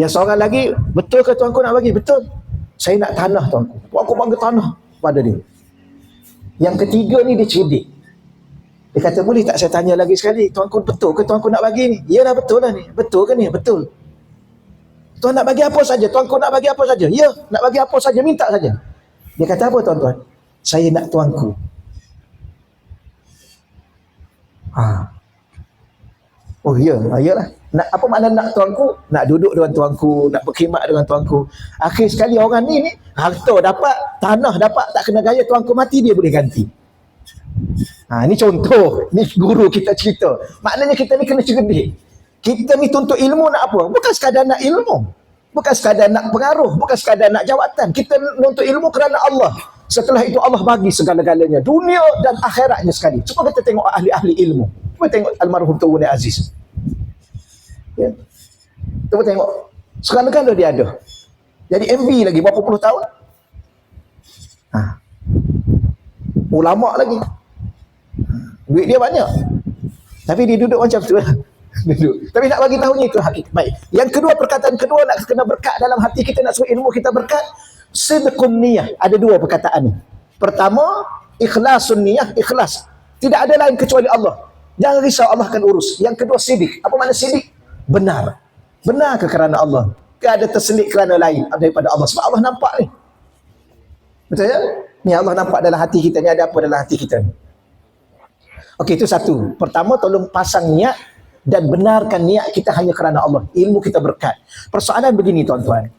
Yang seorang lagi, betul ke tuanku nak bagi? Betul. Saya nak tanah tuanku. Tuanku bagi tanah pada dia. Yang ketiga ni dia cerdik. Dia kata, boleh tak saya tanya lagi sekali, tuanku betul ke tuanku nak bagi ni? Yalah betul lah ni. Betul ke ni? Betul. Tuan nak bagi apa saja? Tuanku nak bagi apa saja? Ya, nak bagi apa saja, minta saja. Dia kata apa tuan-tuan? Saya nak tuanku. Oh ya, iyalah. Nak apa makna nak tuanku? Nak duduk dengan tuanku, nak berkhidmat dengan tuanku. Akhir sekali orang ni harta dapat, tanah dapat, tak kena gaya tuanku mati dia boleh ganti. Ni contoh, ni guru kita cerita. Maknanya kita ni kena cerdik. Kita ni tuntut ilmu nak apa? Bukan sekadar nak ilmu. Bukan sekadar nak pengaruh, bukan sekadar nak jawatan. Kita nuntut ilmu kerana Allah. Setelah itu Allah bagi segala-galanya, dunia dan akhiratnya sekali. Cuba kita tengok ahli-ahli ilmu. Cuba tengok almarhum Tuan Aziz. Ya. Cuba tengok. Segala-gala dia ada. Jadi MB lagi berapa puluh tahun. Ulama lagi. Duit dia banyak. Tapi dia duduk macam tu lah. Duduk. Tapi nak bagi tahu ni itu hakikat. Baik. Yang kedua, perkataan kedua nak kena berkat dalam hati kita, nak suruh ilmu kita berkat. Sidqun niyah. Ada 2 perkataan ni. Pertama, ikhlasun niyah, ikhlas. Tidak ada lain kecuali Allah. Jangan risau, Allah akan urus. Yang kedua, sidik. Apa makna sidik? Benar. Benar ke kerana Allah? Ke ada terselit kerana lain daripada Allah? Sebab Allah nampak ni. Betul ya? Ni Allah nampak dalam hati kita ni, ada apa dalam hati kita ni. Okey, itu satu. Pertama, tolong pasang niat dan benarkan niat kita hanya kerana Allah. Ilmu kita berkat. Persoalan begini tuan-tuan.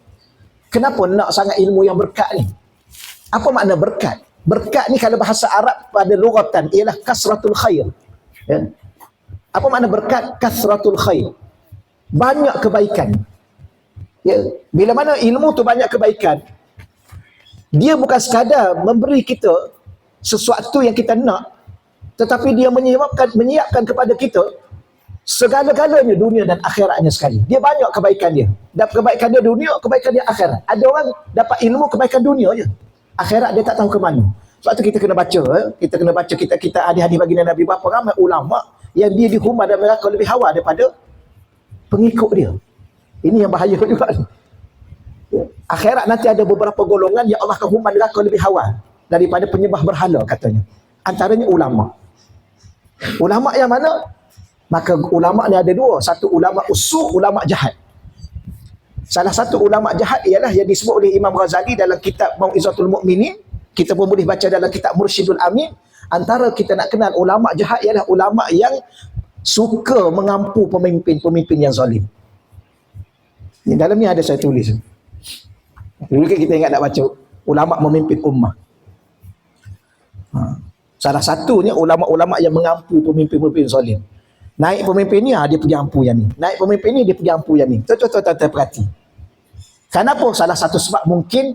Kenapa nak sangat ilmu yang berkat ni? Apa makna berkat? Berkat ni kalau bahasa Arab pada lughatan ialah kasratul khair. Ya? Apa makna berkat? Kasratul khair. Banyak kebaikan. Ya? Bila mana ilmu tu banyak kebaikan, dia bukan sekadar memberi kita sesuatu yang kita nak, tetapi dia menyiapkan kepada kita segala-galanya dunia dan akhiratnya sekali. Dia banyak kebaikan dia. Dan kebaikan dia dunia, kebaikan dia akhirat. Ada orang dapat ilmu kebaikan dunia je. Akhirat dia tak tahu ke mana. Sebab tu kita kena baca. Kita kena baca kita hadis-hadis baginda Nabi. Berapa ramai ulama yang dia dihumar dan neraka lebih hawa daripada pengikut dia. Ini yang bahaya juga. Akhirat nanti ada beberapa golongan yang Allah akan humar neraka lebih hawa daripada penyembah berhala katanya. Antaranya ulama. Ulama yang mana? Maka ulama ni ada 2. Satu ulama usul, ulama jahat. Salah satu ulama jahat ialah yang disebut oleh Imam Ghazali dalam kitab Mau'izatul Mu'minin. Kita pun boleh baca dalam kitab Mursyidul Amin, antara kita nak kenal ulama jahat ialah ulama yang suka mengampu pemimpin-pemimpin yang zalim. Di dalam ni ada saya tulis. Dulu kan kita ingat nak baca ulama memimpin ummah. Salah satunya ulama-ulama yang mengampu pemimpin-pemimpin zalim. Naik pemimpin ni, dia pergi ampu yang ni. Naik pemimpin ni, dia pergi ampu yang ni. Tuan-tuan perhati. Kenapa? Salah satu sebab mungkin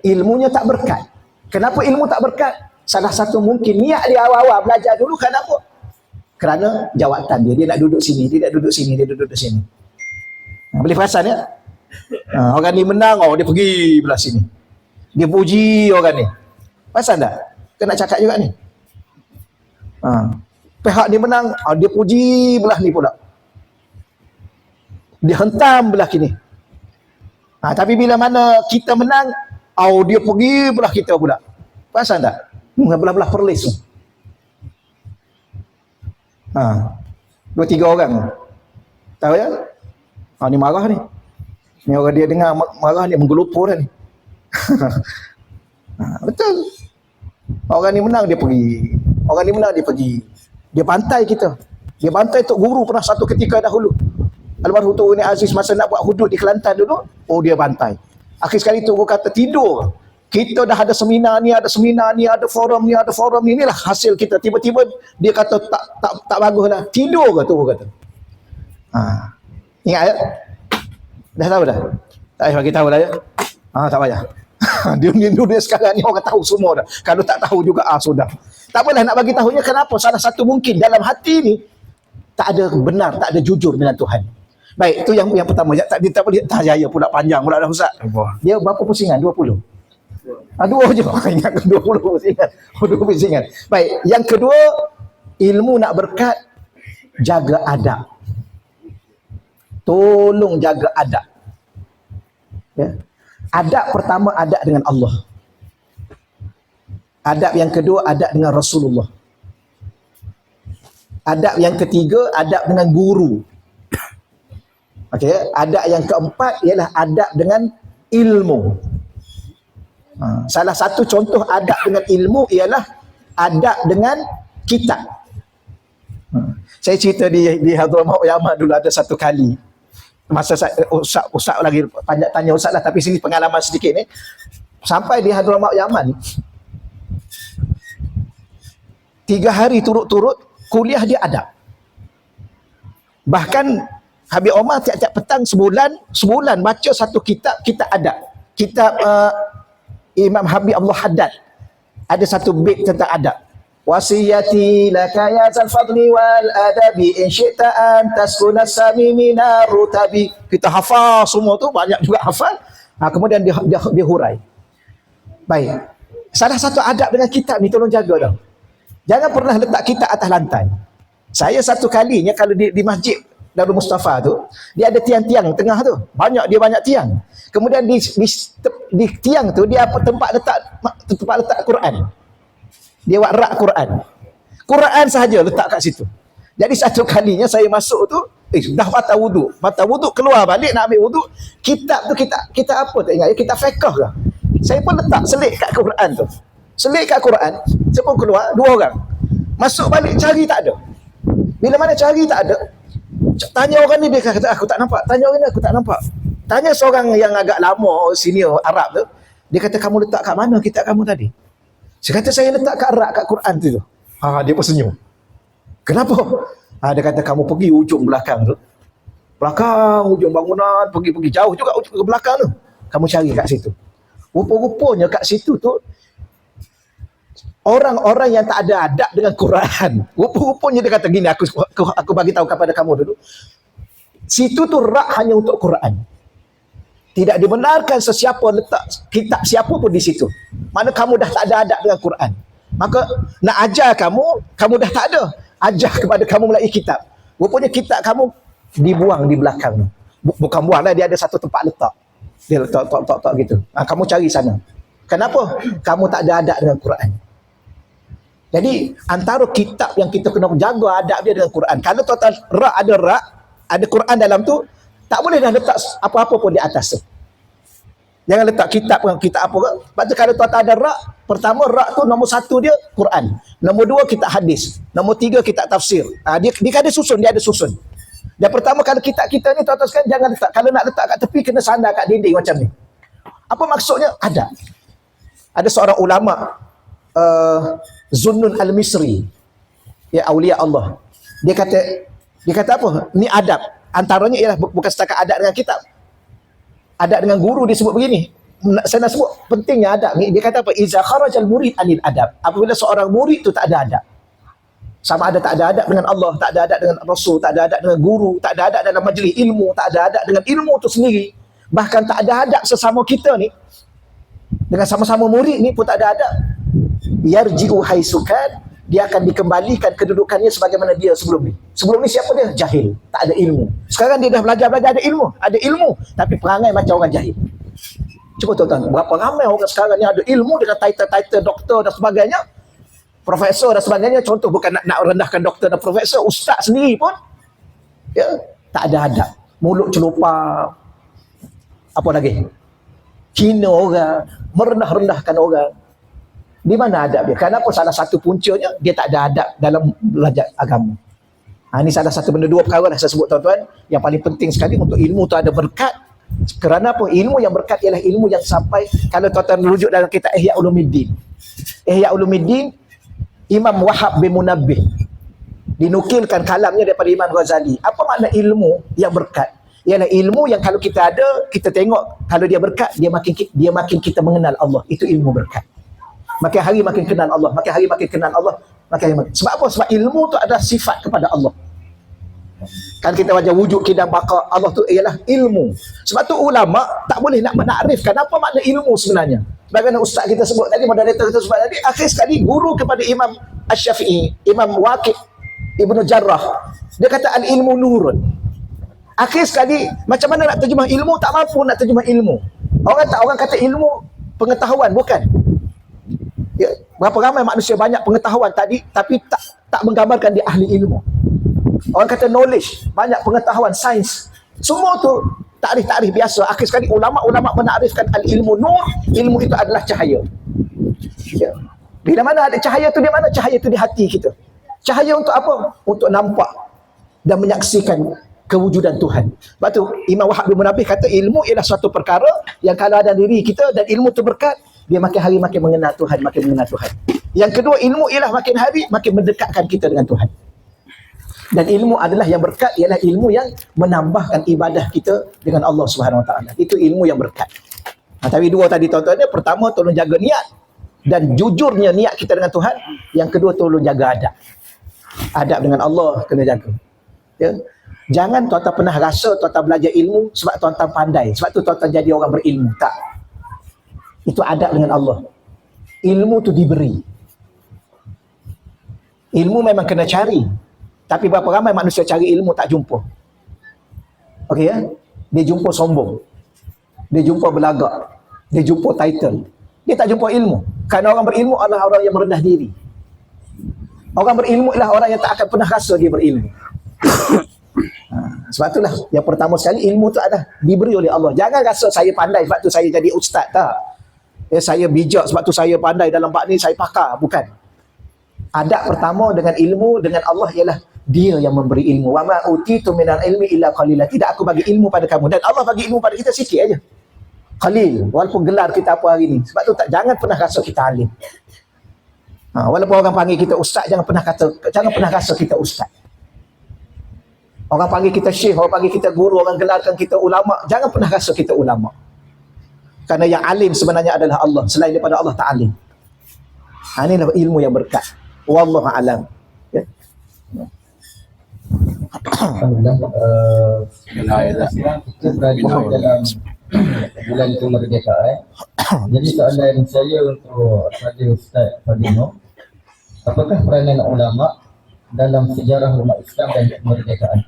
ilmunya tak berkat. Kenapa ilmu tak berkat? Salah satu mungkin niat dia awal-awal belajar dulu, kenapa? Kerana jawatan dia. Dia nak duduk sini, dia nak duduk sini, dia duduk sini. Boleh perasan ya? Orang ni menang, dia pergi belah sini. Dia puji orang ni. Perasan tak? Kita nak cakap juga ni. Pihak dia menang, dia puji belah ni pula. Dia hentam belah kini. Tapi bila mana kita menang, dia pergi belah kita pula. Perasan tak? Belah-belah perlis tu. 2-3 orang. Tahu ya? Ni marah ni. Ni orang dia dengar marah ni, menggelupur ni. Betul. Orang ni menang, dia pergi. Orang ni menang, dia pergi. Dia bantai kita. Dia bantai Tok Guru pernah satu ketika dahulu. Almarhum Tok Guru Aziz masa nak buat hudud di Kelantan dulu, dia bantai. Akhir sekali Tok Guru kata, tidur. Kita dah ada seminar ni, ada forum ni, inilah hasil kita. Tiba-tiba dia kata tak bagus lah. Tidur ke Tok Guru kata. Ingat ya? Dah tahu dah? Tak payah bagi tahu lah ya? Tak payah. Dunia sekarang ni orang tahu semua dah. Kalau tak tahu juga, sudah. Tak apalah nak bagi tahunya kenapa. Salah satu mungkin dalam hati ni tak ada benar, tak ada jujur dengan Tuhan. Baik, itu yang pertama. Tak boleh jaya pula, panjang pula dah Ustaz. Dia berapa pusingan? 20? 2 je. Ingat 20 pusingan. 20 pusingan. Baik, yang kedua, ilmu nak berkat, jaga adab. Tolong jaga adab. Ya. Adab pertama, adab dengan Allah. Adab yang kedua, adab dengan Rasulullah. Adab yang ketiga, adab dengan guru. Okey, adab yang keempat ialah adab dengan ilmu. Salah satu contoh adab dengan ilmu ialah adab dengan kitab. Saya cerita di Hadramaut Yaman dulu ada satu kali. Masa Ustaz lagi banyak tanya Ustaz lah, tapi sini pengalaman sedikit ni. Sampai di Hadramaut Yaman 3 hari turut-turut kuliah dia adab. Bahkan Habib Omar tiap-tiap petang sebulan baca satu kitab adab. Kitab Imam Habib Allah Haddad. Ada satu bait tentang adab. Wasiyati laka ya zal fadli wal adabi in syi'ta an taskuna sami minar rutabi. Kita hafal semua tu, banyak juga hafal. Kemudian dia hurai. Baik. Salah satu adab dengan kitab ni tolong jaga dah. Jangan pernah letak kitab atas lantai. Saya satu kalinya kalau di masjid Darul Mustafa tu, dia ada tiang-tiang tengah tu. Banyak tiang. Kemudian di tiang tu dia tempat letak Quran. Dia buat rak Quran sahaja letak kat situ. Jadi satu kalinya saya masuk tu, dah batal wuduk keluar balik nak ambil wuduk, kitab tu kita apa tak ingat, kitab fiqh ke. Saya pun letak selit kat Quran tu. Selit kat Quran, saya pun keluar 2 orang. Masuk balik cari tak ada. Bila mana cari tak ada, tanya orang ni, dia kata aku tak nampak. Tanya orang ni, aku tak nampak. Tanya seorang yang agak lama, senior Arab tu, dia kata kamu letak kat mana kitab kamu tadi? Saya kata saya letak kat rak kat Quran tu. Dia pun senyum. Kenapa? Dia kata kamu pergi ujung belakang tu. Ujung bangunan, pergi jauh juga ujung ke belakang tu. Kamu cari kat situ. Rupa-rupanya kat situ tu orang-orang yang tak ada adab dengan Quran. Rupa-rupanya dia kata gini, aku bagi tahu kepada kamu dulu. Situ tu rak hanya untuk Quran. Tidak dibenarkan sesiapa letak kitab siapa pun di situ. Mana kamu dah tak ada adab dengan Quran. Maka nak ajar kamu dah tak ada. Ajar kepada kamu melalui kitab. Rupanya kitab kamu dibuang di belakang. Bukan buang lah, dia ada satu tempat letak. Dia letak tok gitu. Kamu cari sana. Kenapa? Kamu tak ada adab dengan Quran. Jadi antara kitab yang kita kena jaga adab dia dengan Quran. Kalau total ada Quran dalam tu, tak boleh dah letak apa-apa pun di atas tu. Jangan letak kitab apa ke. Sebab tu kalau tuan ada rak, pertama rak tu nombor 1 dia Quran. Nombor 2 kitab hadis. Nombor 3 kitab tafsir. Dia ada susun. Yang pertama kalau kitab kita ni tuan-tuan sekalian jangan letak. Kalau nak letak kat tepi kena sandar kat dinding macam ni. Apa maksudnya? Ada seorang ulama Zunnun Al-Misri, ya aulia Allah. Dia kata apa? Ni adab. Antaranya ialah bukan setakat adab dengan kitab. Adab dengan guru disebut begini. Saya nak sebut pentingnya adab ni. Dia kata apa? Iza kharajal murid anil adab. Apabila seorang murid tu tak ada adab. Sama ada tak ada adab dengan Allah, tak ada adab dengan Rasul, tak ada adab dengan guru, tak ada adab dalam majlis ilmu, tak ada adab dengan ilmu tu sendiri. Bahkan tak ada adab sesama kita ni. Dengan sama-sama murid ni pun tak ada adab. Yarji'u haisukan, dia akan dikembalikan kedudukannya sebagaimana dia sebelum ni. Sebelum ni siapa dia? Jahil, tak ada ilmu. Sekarang dia dah belajar ada ilmu, tapi perangai macam orang jahil. Cuba tuan-tuan, berapa ramai orang sekarang ni ada ilmu dengan title doktor dan sebagainya, profesor dan sebagainya. Contoh, bukan nak rendahkan doktor dan profesor, ustaz sendiri pun ya, tak ada adab. Mulut celupar, apa lagi? Hina orang, merendah-rendahkan orang. Di mana adab dia? Kenapa? Salah satu puncanya dia tak ada adab dalam belajar agama. Ini salah satu benda, 2 perkara lah saya sebut tuan-tuan yang paling penting sekali untuk ilmu tu ada berkat. Kerana apa? Ilmu yang berkat ialah ilmu yang sampai, kalau tuan-tuan rujuk dalam kitab Ihya Ulumuddin. Ihya Ulumuddin, Imam Wahab bin Munabbih dinukilkan kalamnya daripada Imam Ghazali. Apa makna ilmu yang berkat? Ialah ilmu yang kalau kita ada, kita tengok kalau dia berkat, dia makin kita mengenal Allah. Itu ilmu berkat. Makin hari makin kenal Allah, makin hari makin kenal Allah, Sebab apa? Sebab ilmu tu adalah sifat kepada Allah. Kan kita baca wujud kidam baqa, Allah tu ialah ilmu. Sebab tu ulama tak boleh nak menakrifkan apa makna ilmu sebenarnya. Bagaimana ustaz kita sebut tadi, moderator kita sebut tadi, akhir sekali guru kepada Imam Asy-Syafi'i, Imam Waqi' Ibnu Jarrah, dia kata al-ilmu nurun. Akhir sekali macam mana nak terjemah ilmu, tak mampu nak terjemah ilmu. Orang kata ilmu pengetahuan, bukan. Ya, berapa ramai manusia banyak pengetahuan tadi tapi tak menggambarkan dia ahli ilmu. Orang kata knowledge, banyak pengetahuan, sains. Semua tu takrif biasa. Akhir sekali ulama menakrifkan al-ilmu nur, ilmu itu adalah cahaya. Ya. Bila mana ada cahaya tu di mana? Cahaya tu di hati kita. Cahaya untuk apa? Untuk nampak dan menyaksikan kewujudan Tuhan. Sebab tu Imam Wahab bin Munabbih kata ilmu ialah suatu perkara yang kalau ada diri kita dan ilmu tu berkat, dia makin hari makin mengenal Tuhan, makin mengenal Tuhan. Yang kedua, ilmu ialah makin hari makin mendekatkan kita dengan Tuhan. Dan ilmu adalah yang berkat, ialah ilmu yang menambahkan ibadah kita dengan Allah Subhanahu Wa Taala. Itu ilmu yang berkat. Tapi 2 tadi tuan-tuan, pertama tolong jaga niat dan jujurnya niat kita dengan Tuhan. Yang kedua tolong jaga adab. Adab dengan Allah kena jaga. Ya. Jangan tuan-tuan pernah rasa tuan-tuan belajar ilmu sebab tuan-tuan pandai, sebab tu tuan-tuan jadi orang berilmu. Tak. Itu adab dengan Allah. Ilmu tu diberi. Ilmu memang kena cari. Tapi berapa ramai manusia cari ilmu tak jumpa. Okey ya? Dia jumpa sombong. Dia jumpa belagak. Dia jumpa title. Dia tak jumpa ilmu. Kerana orang berilmu adalah orang yang merendah diri. Orang berilmu adalah orang yang tak akan pernah rasa dia berilmu. Sebab itulah yang pertama sekali, ilmu tu adalah diberi oleh Allah. Jangan rasa saya pandai sebab tu saya jadi ustaz. Tak. Saya bijak sebab tu saya pandai dalam bab ni, saya pakar. Bukan. Adab pertama dengan ilmu dengan Allah ialah dia yang memberi ilmu. Wa ma utitu minal ilmi illa qalila. Tidak aku bagi ilmu pada kamu, dan Allah bagi ilmu pada kita sikit aja. Qalil, walaupun gelar kita apa hari ni. Sebab tu jangan pernah rasa kita alim. Walaupun orang panggil kita ustaz, jangan pernah rasa kita ustaz. Orang panggil kita syekh, orang panggil kita guru, orang gelarkan kita ulama, jangan pernah rasa kita ulama. Kerana yang alim sebenarnya adalah Allah. Selain daripada Allah tak alim. Inilah ilmu yang berkat. Wallahu a'lam. Ya. Sekarang kita berada dalam bulan kemerdekaan. Jadi soalan saya untuk pada Ustaz Fadino, apakah peranan ulama dalam sejarah umat Islam dan kemerdekaan?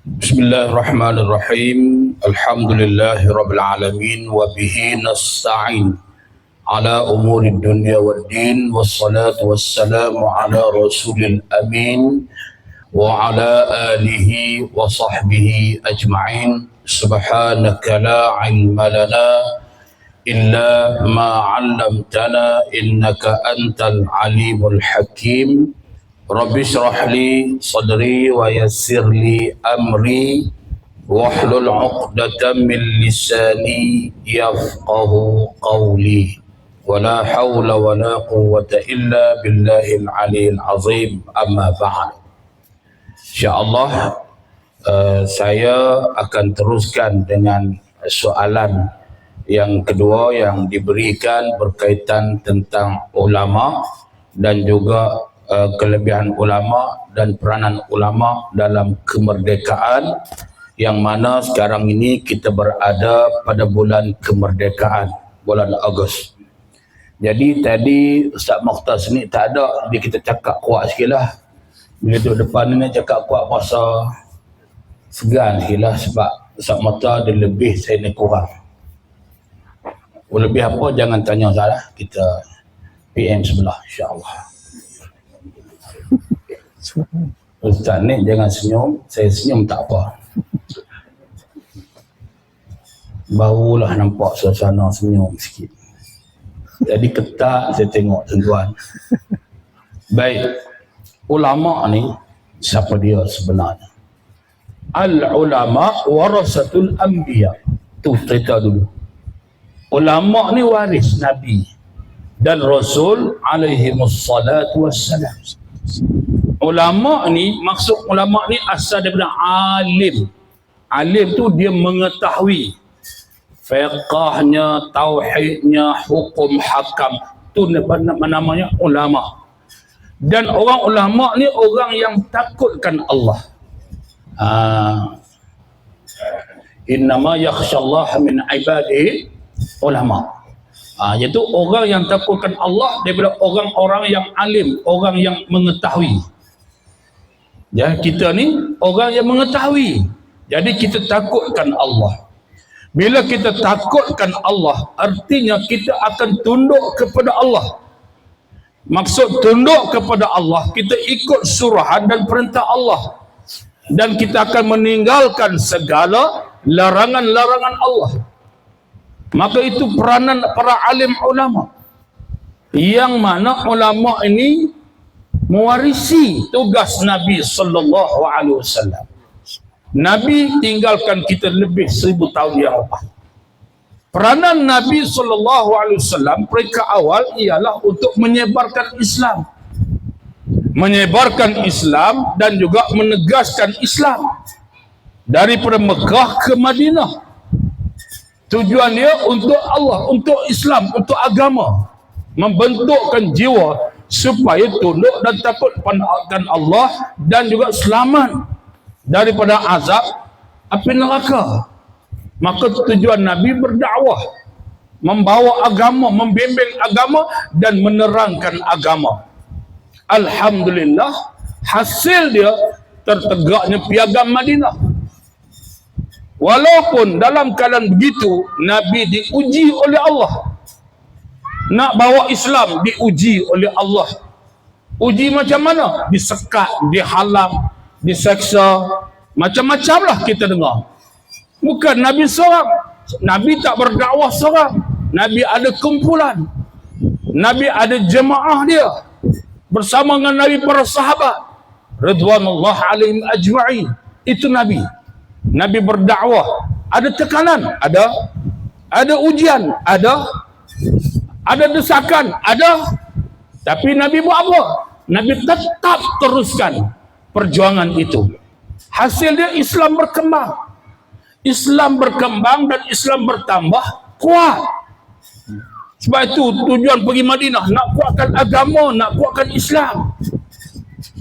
Bismillahirrahmanirrahim. Alhamdulillahirabbil alamin wa bihi nasta'in ala umuri dunya wad din, wassalatu wassalamu ala rasulil amin وعلى آله وصحبه أجمعين. سبحانك لا علم لنا إلا ما علمتنا إنك أنت العليم الحكيم. رب اشرح لي صدري ويسر لي أمري واحلل عقدة من لساني يفقه قولي ولا حول ولا قوة إلا بالله العلي العظيم. أما بعد، InsyaAllah saya akan teruskan dengan soalan yang kedua yang diberikan berkaitan tentang ulama dan juga kelebihan ulama dan peranan ulama dalam kemerdekaan, yang mana sekarang ini kita berada pada bulan kemerdekaan, bulan Ogos. Jadi tadi Ustaz Mukhtas ni tak ada, dia kita cakap kuat sikit lah. Bila duduk depan ni cakap kuat masa segan sikit lah, sebab Ustaz Mukhtas dia lebih, saya ni kurang. Lebih apa jangan tanya salah, kita PM sebelah insyaAllah. Ustaz ni jangan senyum, saya senyum tak apa. Barulah nampak suasana senyum sikit. Jadi ketat saya tengok tuan-tuan. Baik, ulama ni siapa dia sebenarnya? Al-ulama warasatul anbiya. Tu cerita dulu. Ulama ni waris Nabi dan Rasul alaihi wassalatu wassalam. Ulama ni, maksud ulama ni asal daripada alim. Alim tu dia mengetahui fiqahnya, tauhidnya, hukum hakam, tu namanya ulama. Dan orang ulama ni orang yang takutkan Allah. Innama yakhshallaha min ibadihi ulama. Iaitu orang yang takutkan Allah daripada orang-orang yang alim, orang yang mengetahui. Ya, kita ni orang yang mengetahui. Jadi kita takutkan Allah. Bila kita takutkan Allah, artinya kita akan tunduk kepada Allah. Maksud tunduk kepada Allah, kita ikut surahan dan perintah Allah. Dan kita akan meninggalkan segala larangan-larangan Allah. Maka itu peranan para alim ulama. Yang mana ulama ini mewarisi tugas Nabi sallallahu alaihi wasallam. Nabi tinggalkan kita lebih 1000 tahun yang lepas. Peranan Nabi SAW mereka awal ialah untuk menyebarkan Islam. Menyebarkan Islam dan juga menegaskan Islam. Daripada Mekah ke Madinah. Tujuan dia untuk Allah, untuk Islam, untuk agama. Membentukkan jiwa supaya tunduk dan takut pada Allah dan juga selamat daripada azab api neraka. Maka tujuan Nabi berdakwah, membawa agama, membimbing agama dan menerangkan agama. Alhamdulillah, hasil dia tertegaknya piagam Madinah. Walaupun dalam keadaan begitu, Nabi diuji oleh Allah. Nak bawa Islam diuji oleh Allah. Uji macam mana? Disekat, dihalang, diseksa, macam-macam lah kita dengar. Bukan Nabi seorang. Nabi tak berdakwah seorang. Nabi ada kumpulan. Nabi ada jemaah dia. Bersama dengan Nabi para sahabat. Ridwanullah alaihim ajma'in. Itu Nabi. Nabi berdakwah. Ada tekanan, ada ujian, ada desakan, ada. Tapi Nabi buat apa? Nabi tetap teruskan perjuangan itu. Hasilnya Islam berkembang. Islam berkembang dan Islam bertambah kuat. Sebab itu tujuan pergi Madinah, nak kuatkan agama, nak kuatkan Islam.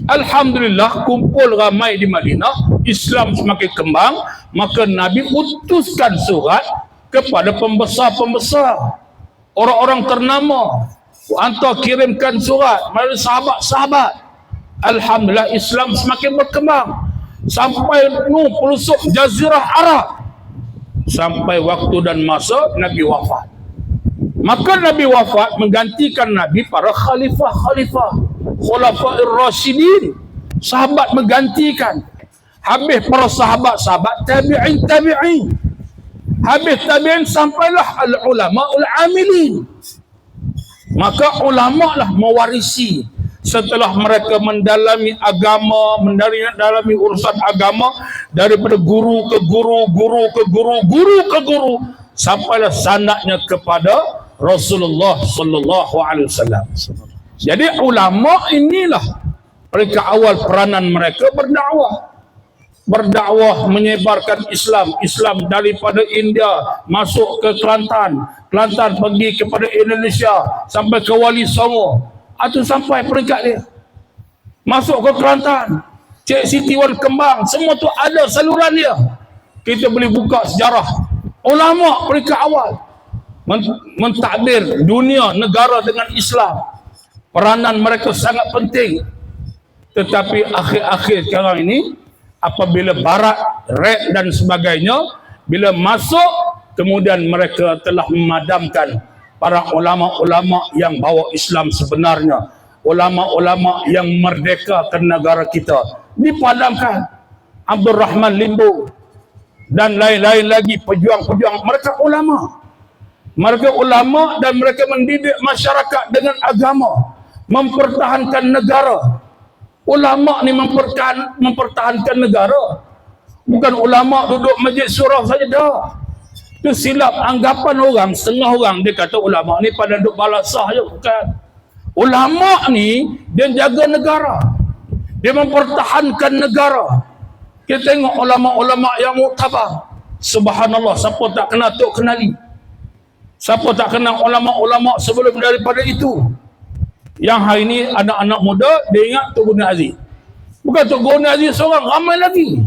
Alhamdulillah, kumpul ramai di Madinah, Islam semakin kembang. Maka Nabi utuskan surat kepada pembesar-pembesar, orang-orang ternama, hantar kirimkan surat melalui sahabat-sahabat. Alhamdulillah, Islam semakin berkembang sampai pelosok Jazirah Arab, sampai waktu dan masa Nabi wafat. Maka Nabi wafat menggantikan Nabi para khalifah-khalifah, Khulafair Rasyidin, Sahabat menggantikan. Habis para sahabat-sahabat, tabi'in. Habis tabi'in sampailah al-ulama ul-amilin. Maka ulama lah mewarisi setelah mereka mendalami agama, mendalami urusan agama daripada guru ke guru, guru ke guru, guru ke guru, sampailah sanadnya kepada Rasulullah sallallahu alaihi wasallam. Jadi ulama inilah mereka awal peranan mereka berdakwah menyebarkan Islam daripada India masuk ke Kelantan pergi kepada Indonesia sampai ke Wali Songo, atau sampai peringkat dia masuk ke Kelantan, Cik Siti Wan Kembang, semua tu ada saluran dia. Kita boleh buka sejarah ulama peringkat awal mentadbir dunia negara dengan Islam. Peranan mereka sangat penting. Tetapi akhir-akhir sekarang ini, apabila barat, rap dan sebagainya, bila masuk, kemudian mereka telah memadamkan para ulama-ulama yang bawa Islam sebenarnya, ulama-ulama yang merdekakan negara kita, dipadamkan. Abdul Rahman Limbu dan lain-lain lagi pejuang-pejuang, mereka ulama dan mereka mendidik masyarakat dengan agama, mempertahankan negara. Ulama ni mempertahankan negara, bukan ulama duduk majlis surau saja dah. Itu silap anggapan orang, setengah orang dia kata ulama ni pada duduk balasah je. Bukan. Ulama ni dia jaga negara, dia mempertahankan negara. Kita tengok ulama-ulama yang muktabar, subhanallah, siapa tak kenal Tok Kenali, siapa tak kenal ulama-ulama sebelum daripada itu. Yang hari ini anak-anak muda dia ingat Tok Guna Aziz. Bukan Tok Guna Aziz seorang, ramai lagi.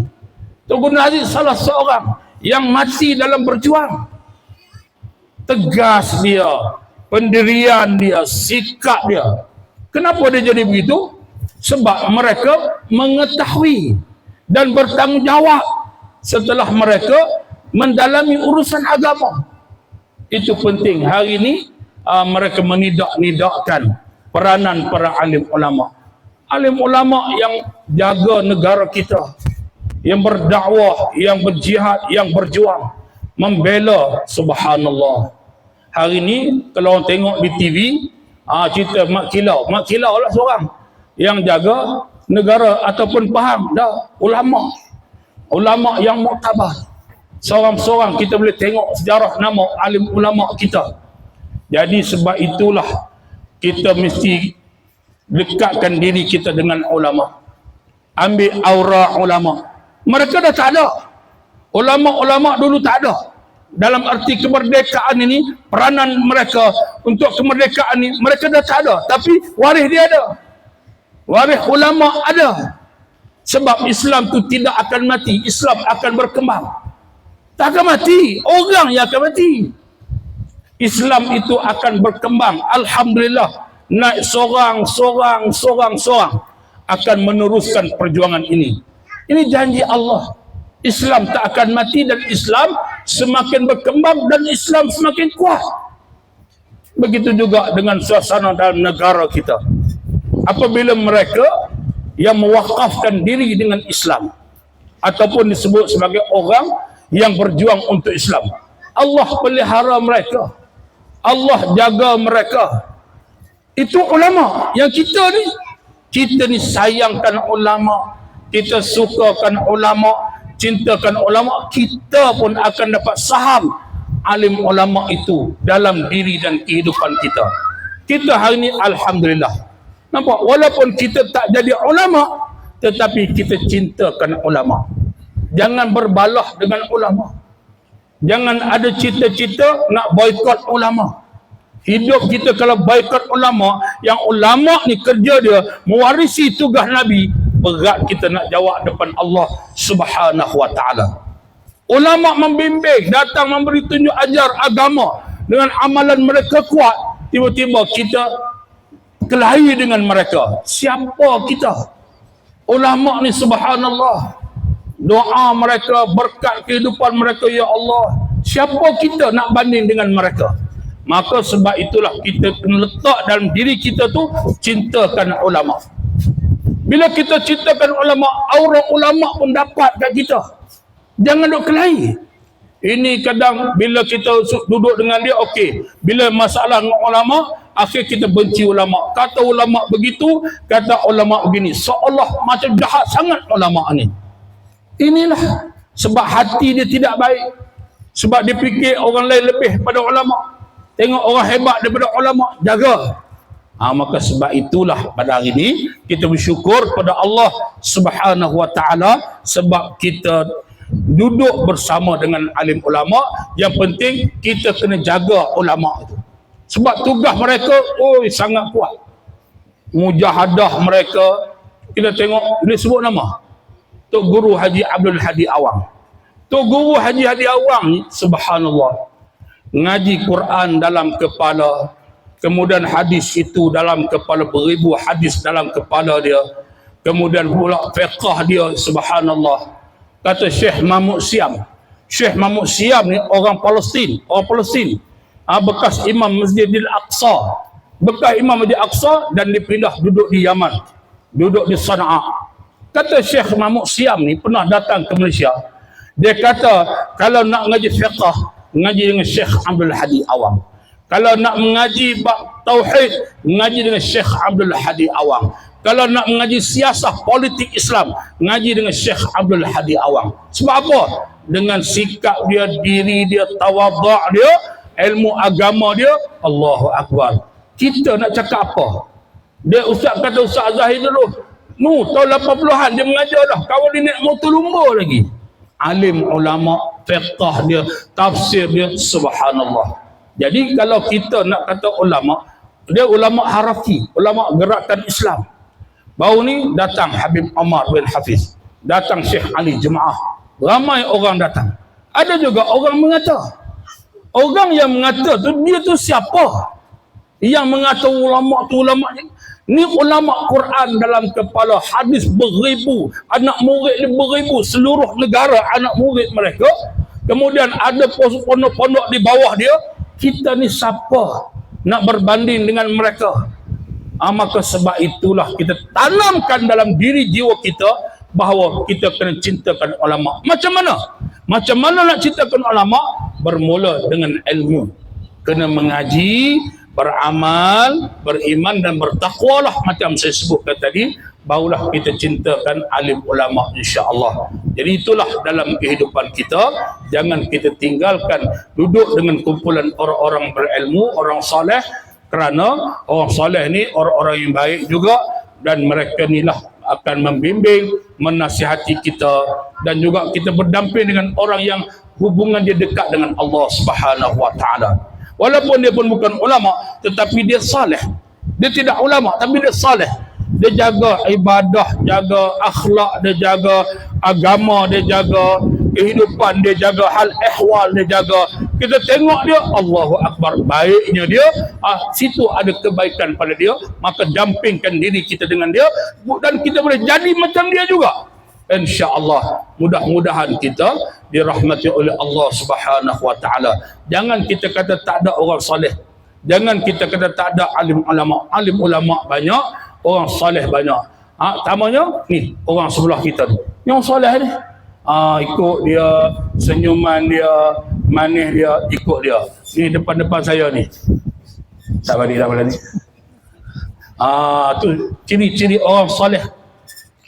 Tok Guna Aziz salah seorang yang mati dalam berjuang. Tegas dia, pendirian dia, sikap dia. Kenapa dia jadi begitu? Sebab mereka mengetahui dan bertanggungjawab setelah mereka mendalami urusan agama. Itu penting. Hari ini mereka menidak-nidakkan peranan para alim ulama. Alim ulama yang jaga negara kita, yang berdakwah, yang berjihad, yang berjuang, membela, subhanallah. Hari ini kalau orang tengok di TV, cerita Mak Kilau lah seorang yang jaga negara ataupun faham dah ulama yang muktabar. Seorang-seorang kita boleh tengok sejarah nama alim ulama kita. Jadi sebab itulah kita mesti dekatkan diri kita dengan ulama. Ambil aura ulama. Mereka dah tak ada. Ulama-ulama dulu tak ada. Dalam arti kemerdekaan ini, peranan mereka untuk kemerdekaan ini, mereka dah tak ada. Tapi waris dia ada. Waris ulama ada. Sebab Islam itu tidak akan mati. Islam akan berkembang. Tak akan mati. Orang yang akan mati. Islam itu akan berkembang. Alhamdulillah, naik seorang akan meneruskan perjuangan ini. Ini janji Allah. Islam tak akan mati dan Islam semakin berkembang dan Islam semakin kuat. Begitu juga dengan suasana dalam negara kita. Apabila mereka yang mewakafkan diri dengan Islam ataupun disebut sebagai orang yang berjuang untuk Islam, Allah pelihara mereka, Allah jaga mereka. Itu ulama. Yang kita ni sayangkan ulama, kita sukakan ulama, cintakan ulama, kita pun akan dapat saham alim ulama itu dalam diri dan kehidupan kita. Kita hari ini alhamdulillah, nampak, walaupun kita tak jadi ulama, tetapi kita cintakan ulama. Jangan berbalah dengan ulama. Jangan ada cita-cita nak boikot ulama. Hidup kita kalau boikot ulama, yang ulama ni kerja dia mewarisi tugas Nabi, berat kita nak jawab depan Allah Subhanahu wa taala. Ulama membimbing, datang memberi tunjuk ajar agama, dengan amalan mereka kuat, tiba-tiba kita kelahi dengan mereka. Siapa kita? Ulama ni subhanallah, doa mereka, berkat kehidupan mereka, ya Allah, siapa kita nak banding dengan mereka? Maka sebab itulah kita kena letak dalam diri kita tu cintakan ulama. Bila kita ceritakan ulama, aura ulama pun dapat kat kita. Jangan duk kelahi. Ini kadang bila kita duduk dengan dia, okey. Bila masalah dengan ulama, akhir kita benci ulama. Kata ulama begitu, kata ulama begini. Seolah macam jahat sangat ulama ni. Inilah sebab hati dia tidak baik. Sebab dia fikir orang lain lebih pada ulama. Tengok orang hebat daripada ulama, jaga. Maka sebab itulah pada hari ini kita bersyukur pada Allah Subhanahu Wa Taala sebab kita duduk bersama dengan alim ulama. Yang penting kita kena jaga ulama itu. Sebab tugas mereka sangat kuat. Mujahadah mereka, kita tengok dia sebut nama Tok Guru Haji Abdul Hadi Awang. Tok Guru Haji Hadi Awang ni subhanallah, ngaji Quran dalam kepala, kemudian hadis itu dalam kepala, beribu hadis dalam kepala dia, kemudian pula fiqh dia subhanallah. Kata Syekh Mahmud Siam. Syekh Mahmud Siam ni orang Palestin, bekas imam Masjidil Aqsa, bekas imam Masjid Aqsa, dan dipindah duduk di Yaman, duduk di Sana'a. Kata Syekh Mahmud Siam ni pernah datang ke Malaysia. Dia kata kalau nak ngaji fiqh, ngaji dengan Syekh Abdul Hadi Awang. Kalau nak mengaji bab tauhid, mengaji dengan Syekh Abdul Hadi Awang. Kalau nak mengaji siasah politik Islam, ngaji dengan Syekh Abdul Hadi Awang. Sebab apa? Dengan sikap dia, diri dia, tawadhu' dia, ilmu agama dia, Allahu Akbar. Kita nak cakap apa? Dia ustaz kata Ustaz Zahid dulu, tahun 80-an dia mengajar dah, kawan dia naik motor lumba lagi. Alim ulama, fiqh dia, tafsir dia, subhanallah. Jadi kalau kita nak kata ulama, dia ulama harafi, ulama gerakan Islam. Baru ni datang Habib Omar bin Hafiz, datang Syekh Ali Jemaah, ramai orang datang. Ada juga orang mengata. Orang yang mengata tu, dia tu siapa? Yang mengata ulama tu ulama ni ulama Quran dalam kepala, hadis beribu, anak murid dia beribu, seluruh negara anak murid mereka. Kemudian ada pondok-pondok di bawah dia. Kita ni siapa nak berbanding dengan mereka? Maka sebab itulah kita tanamkan dalam diri jiwa kita bahawa kita kena cintakan ulama. Macam mana? Macam mana nak cintakan ulama? Bermula dengan ilmu. Kena mengaji, beramal, beriman dan bertakwalah macam saya sebutkan tadi, barulah kita cintakan alim ulama insya-Allah. Jadi itulah dalam kehidupan kita, jangan kita tinggalkan duduk dengan kumpulan orang-orang berilmu, orang soleh, kerana orang soleh ni orang-orang yang baik juga, dan mereka inilah akan membimbing, menasihati kita, dan juga kita berdamping dengan orang yang hubungan dia dekat dengan Allah Subhanahu Wa Taala. Walaupun dia pun bukan ulama, tetapi dia saleh. Dia tidak ulama, tapi dia saleh. Dia jaga ibadah, jaga akhlak, dia jaga agama, dia jaga kehidupan, dia jaga hal ehwal, dia jaga. Kita tengok dia, Allahu Akbar, baiknya dia, situ ada kebaikan pada dia, maka dampingkan diri kita dengan dia, dan kita boleh jadi macam dia juga. InsyaAllah, mudah-mudahan kita dirahmati oleh Allah Subhanahu Wa Taala. Jangan kita kata tak ada orang saleh. Jangan kita kata tak ada alim ulama. Alim ulama banyak, orang saleh banyak. Tamanya ni orang sebelah kita tu. Yang saleh ni, ikut dia, senyuman dia, manis dia, ikut dia. Ni depan-depan saya ni. Tak balik dah malam ni. Tu ciri-ciri orang saleh.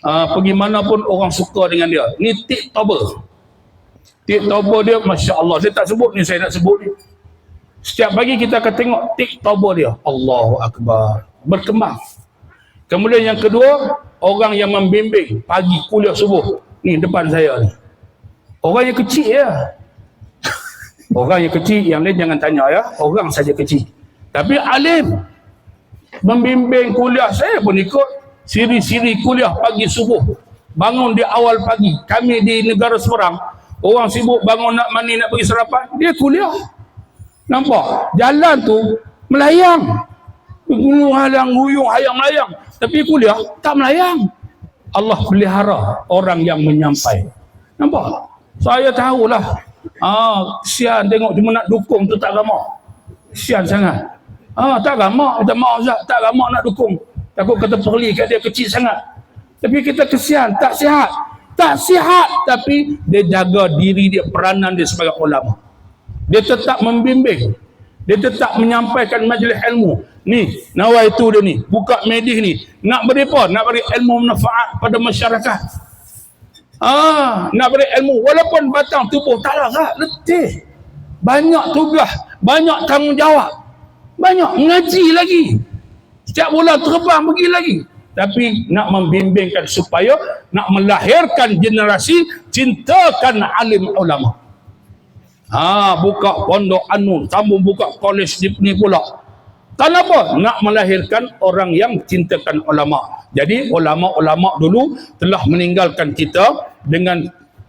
Pergi mana pun orang suka dengan dia. Ni tiktoker. Tiktoker dia, Masya Allah. Saya tak sebut ni, saya nak sebut ni. Setiap pagi kita akan tengok tiktoker dia. Allahu Akbar. Berkembang. Kemudian yang kedua, orang yang membimbing pagi kuliah subuh. Ni depan saya ni. Orang yang kecil ya. Orang yang kecil, yang lain jangan tanya ya. Orang saja kecil. Tapi alim. Membimbing kuliah, saya pun ikut. Siri-siri kuliah pagi subuh. Bangun di awal pagi. Kami di negara seberang, orang sibuk bangun nak mandi, nak pergi sarapan, dia kuliah. Nampak? Jalan tu melayang. Gunung halang, huyung, hayang melayang. Tapi kuliah tak melayang. Allah pelihara orang yang menyampai. Nampak? Saya tahulah. Kesian tengok cuma nak dukung tu tak ramah. Kesian sangat. Tak ramah. Minta maaf Ustaz, tak ramah nak dukung. Takut kata perli kat dia kecil sangat. Tapi kita kesian, tak sihat. Tak sihat, tapi dia jaga diri dia, peranan dia sebagai ulama. Dia tetap membimbing. Dia tetap menyampaikan majlis ilmu. Ni, nawai itu dia ni. Buka medis ni. Nak beri apa? Nak beri ilmu manfaat pada masyarakat. Nak beri ilmu. Walaupun batang tubuh tak larat, letih. Banyak tugas. Banyak tanggungjawab. Banyak mengaji lagi. Setiap bulan terbang pergi lagi. Tapi nak membimbingkan supaya nak melahirkan generasi cintakan alim ulama. Buka pondok anu, sambung buka kolej ni pula. Kenapa? Nak melahirkan orang yang cintakan ulama. Jadi ulama-ulama dulu telah meninggalkan kita dengan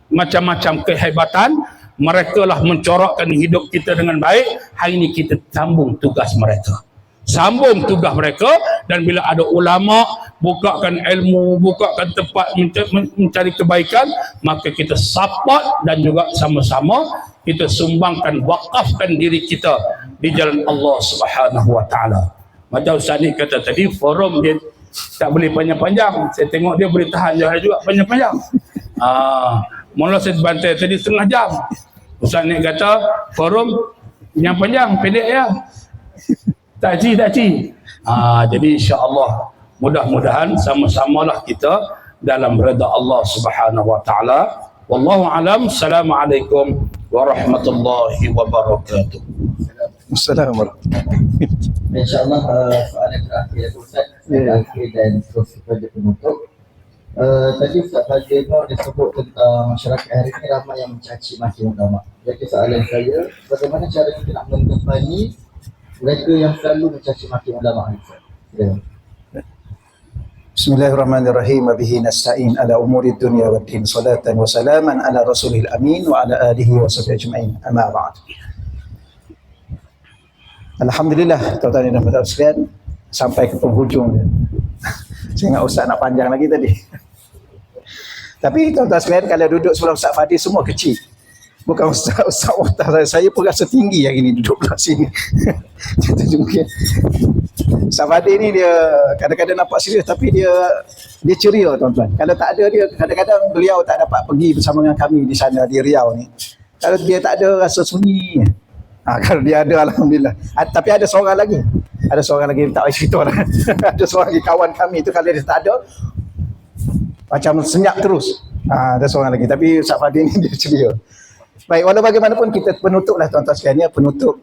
macam-macam kehebatan. Mereka lah mencorakkan hidup kita dengan baik. Hari ini kita sambung tugas mereka. Sambung tugas mereka, dan bila ada ulama bukakan ilmu, bukakan tempat mencari kebaikan, maka kita support dan juga sama-sama kita sumbangkan, wakafkan diri kita di jalan Allah Subhanahu wa taala. Macam Ustaz ni kata tadi, forum dia tak boleh panjang-panjang. Saya tengok dia boleh tahan juga panjang-panjang. Mula saya bantai tadi setengah jam. Ustaz ni kata forum yang panjang, pendek ya. Tak ci. Jadi insya-Allah mudah-mudahan sama-samalah kita dalam redha Allah Subhanahu wa taala. Wallahu alam. Assalamualaikum warahmatullahi wabarakatuh. Assalamualaikum. InsyaAllah soalan terakhir Ustaz, terakhir dan terus kepada penutup. Tadi Ustaz Fazil disebut tentang masyarakat hari ini ramai yang mencaci maki ulama. Jadi soalan saya, bagaimana cara kita nak mendepani mereka yang selalu mencaci maki ulama ini? Bismillahirrahmanirrahim. Bihi nasta'in ala umuri dunya wad din. Salatan wa salaman ala rasulil amin wa ala alihi wa sahbihi ajma'in. Amma ba'd. Alhamdulillah, tuan-tuan dan puan-puan sekalian, sampai ke penghujung dia. Saya ingat Ustaz nak panjang lagi tadi. Tapi tuan-tuan sekalian, kalau duduk sebelah Ustaz Fadil semua kecil. Bukan Ustaz saya pun rasa tinggi hari ni duduk belah sini. Mungkin Ustaz Fadil ni dia kadang-kadang nampak serius, tapi dia ceria tuan-tuan. Kalau tak ada dia, kadang-kadang beliau tak dapat pergi bersama dengan kami di sana di Riau ni. Kalau dia tak ada, rasa sunyi. Kalau dia ada, alhamdulillah. Tapi ada seorang lagi. Ada seorang lagi tak payah cerita lah. Ada seorang lagi kawan kami tu, kalau dia tak ada macam senyap terus. Ada seorang lagi. Tapi Ustaz Fadil ni dia ceria. Baik, walau bagaimanapun kita penutup lah tuan-tuan sekalian, penutup.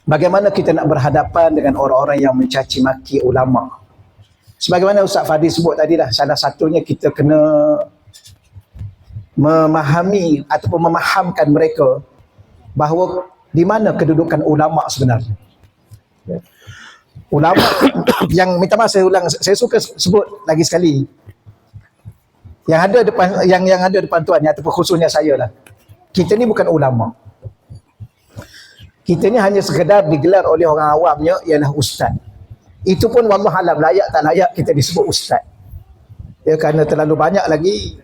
Bagaimana kita nak berhadapan dengan orang-orang yang mencaci maki ulama. Sebagaimana Ustaz Fadil sebut tadi lah, salah satunya kita kena memahami ataupun memahamkan mereka bahawa di mana kedudukan ulama sebenarnya. Ulama yang, minta maaf saya ulang, saya suka sebut lagi sekali. Yang ada depan yang ada depan tuan, ataupun khususnya saya lah. Kita ni bukan ulama. Kita ni hanya sekedar digelar oleh orang awamnya ialah ustaz. Itu pun wallahualam layak tak layak kita disebut ustaz. Ya, kerana terlalu banyak lagi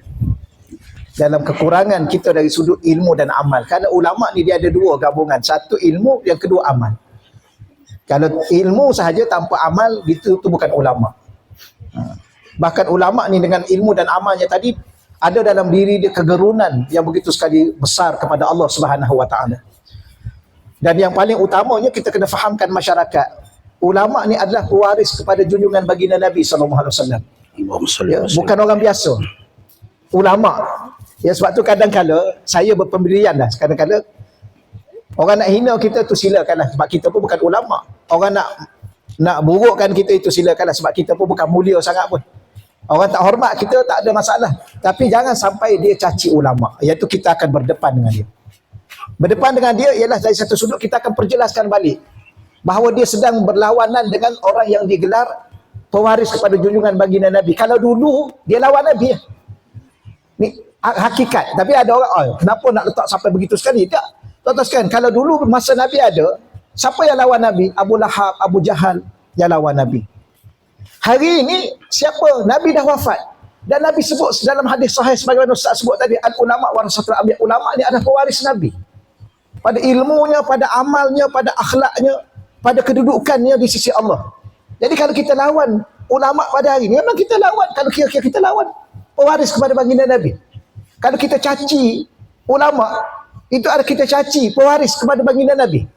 dalam kekurangan kita dari sudut ilmu dan amal. Kerana ulama ni dia ada dua gabungan. Satu ilmu, yang kedua amal. Kalau ilmu sahaja tanpa amal, itu bukan ulama. Bahkan ulama ni dengan ilmu dan amalnya tadi, ada dalam diri dia kegerunan yang begitu sekali besar kepada Allah Subhanahu wa taala. Dan yang paling utamanya kita kena fahamkan masyarakat. Ulama ni adalah pewaris kepada junjungan baginda Nabi sallallahu alaihi wasallam. Bukan orang biasa. Ulama. Ya, sebab tu kadang-kala saya berpendirian dah. Kadang-kala orang nak hina kita tu silakanlah, sebab kita pun bukan ulama. Orang nak burukkan kita itu silakanlah, sebab kita pun bukan mulia sangat pun. Orang tak hormat kita tak ada masalah. Tapi jangan sampai dia caci ulama. Iaitu kita akan berdepan dengan dia. Berdepan dengan dia ialah dari satu sudut kita akan perjelaskan balik bahawa dia sedang berlawanan dengan orang yang digelar pewaris kepada junjungan baginda Nabi. Kalau dulu dia lawan Nabi, ni hakikat. Tapi ada orang, kenapa nak letak sampai begitu sekali? Tak. Tuan-tuan sekalian, kalau dulu masa Nabi ada, siapa yang lawan Nabi? Abu Lahab, Abu Jahal yang lawan Nabi. Hari ini siapa? Nabi dah wafat. Dan Nabi sebut dalam hadis sahih sebagaimana Ustaz sebut tadi, al-ulama warasatul anbiya. Ulama ni adalah pewaris Nabi. Pada ilmunya, pada amalnya, pada akhlaknya, pada kedudukannya di sisi Allah. Jadi kalau kita lawan ulama pada hari ini memang kita lawan. Kalau kira-kira kita lawan pewaris kepada baginda Nabi. Kalau kita caci ulama, itu ada kita caci pewaris kepada baginda Nabi.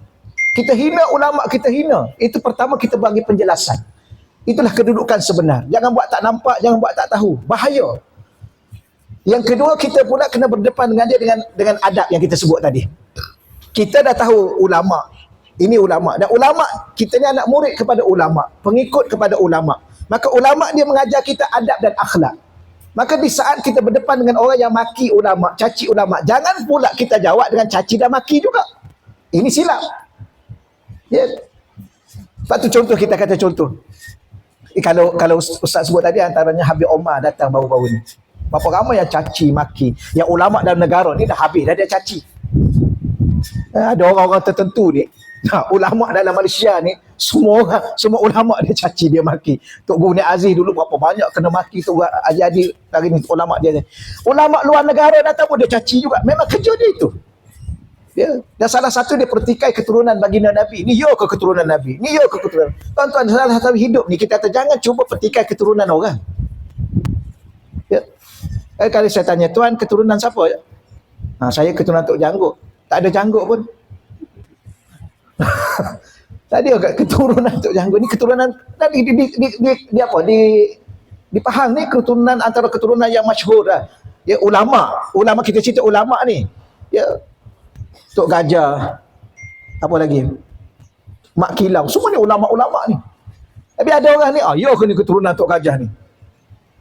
Kita hina ulama, kita hina. Itu pertama kita bagi penjelasan. Itulah kedudukan sebenar. Jangan buat tak nampak, jangan buat tak tahu. Bahaya. Yang kedua, kita pula kena berdepan dengan dia dengan adab yang kita sebut tadi. Kita dah tahu ulama. Ini ulama. Dan ulama, kita ni anak murid kepada ulama. Pengikut kepada ulama. Maka ulama dia mengajar kita adab dan akhlak. Maka di saat kita berdepan dengan orang yang maki ulama, caci ulama, jangan pula kita jawab dengan caci dan maki juga. Ini silap. Ya. Lepas tu contoh, kita kata contoh. Kalau Ustaz sebut tadi, antaranya Habib Omar datang baru-baru ni. Berapa ramai yang caci maki. Yang ulama dalam negara ni dah habis, dah dia caci. Ada orang-orang tertentu ni, ulama dalam Malaysia ni, semua ulama dia caci, dia maki. Tok Guru Nik Aziz dulu berapa banyak kena maki. Tok Guru Haji hari ni ulama dia. Ulama luar negara datang pun dia caci juga. Memang kerja dia itu. Ya. Dan salah satu dia pertikai keturunan baginda Nabi. Ni yo ke keturunan Nabi? Ni yo ke keturunan? Tuan-tuan, salah satu hidup ni kita kata jangan cuba pertikai keturunan orang. Ya. Kali saya tanya, tuan keturunan siapa? Saya keturunan Tok Janggut. Tak ada janggut pun. Tadi agak keturunan Tok Janggut ni keturunan di apa? Di Pahang ni keturunan antara keturunan yang masyhur lah. Ya, ulama kita cerita ulama ni. Ya. Tok Gajah. Apa lagi? Mak Kilau. Semua ni ulama-ulama ni. Tapi ada orang ni, yo ni keturunan Tok Gajah ni.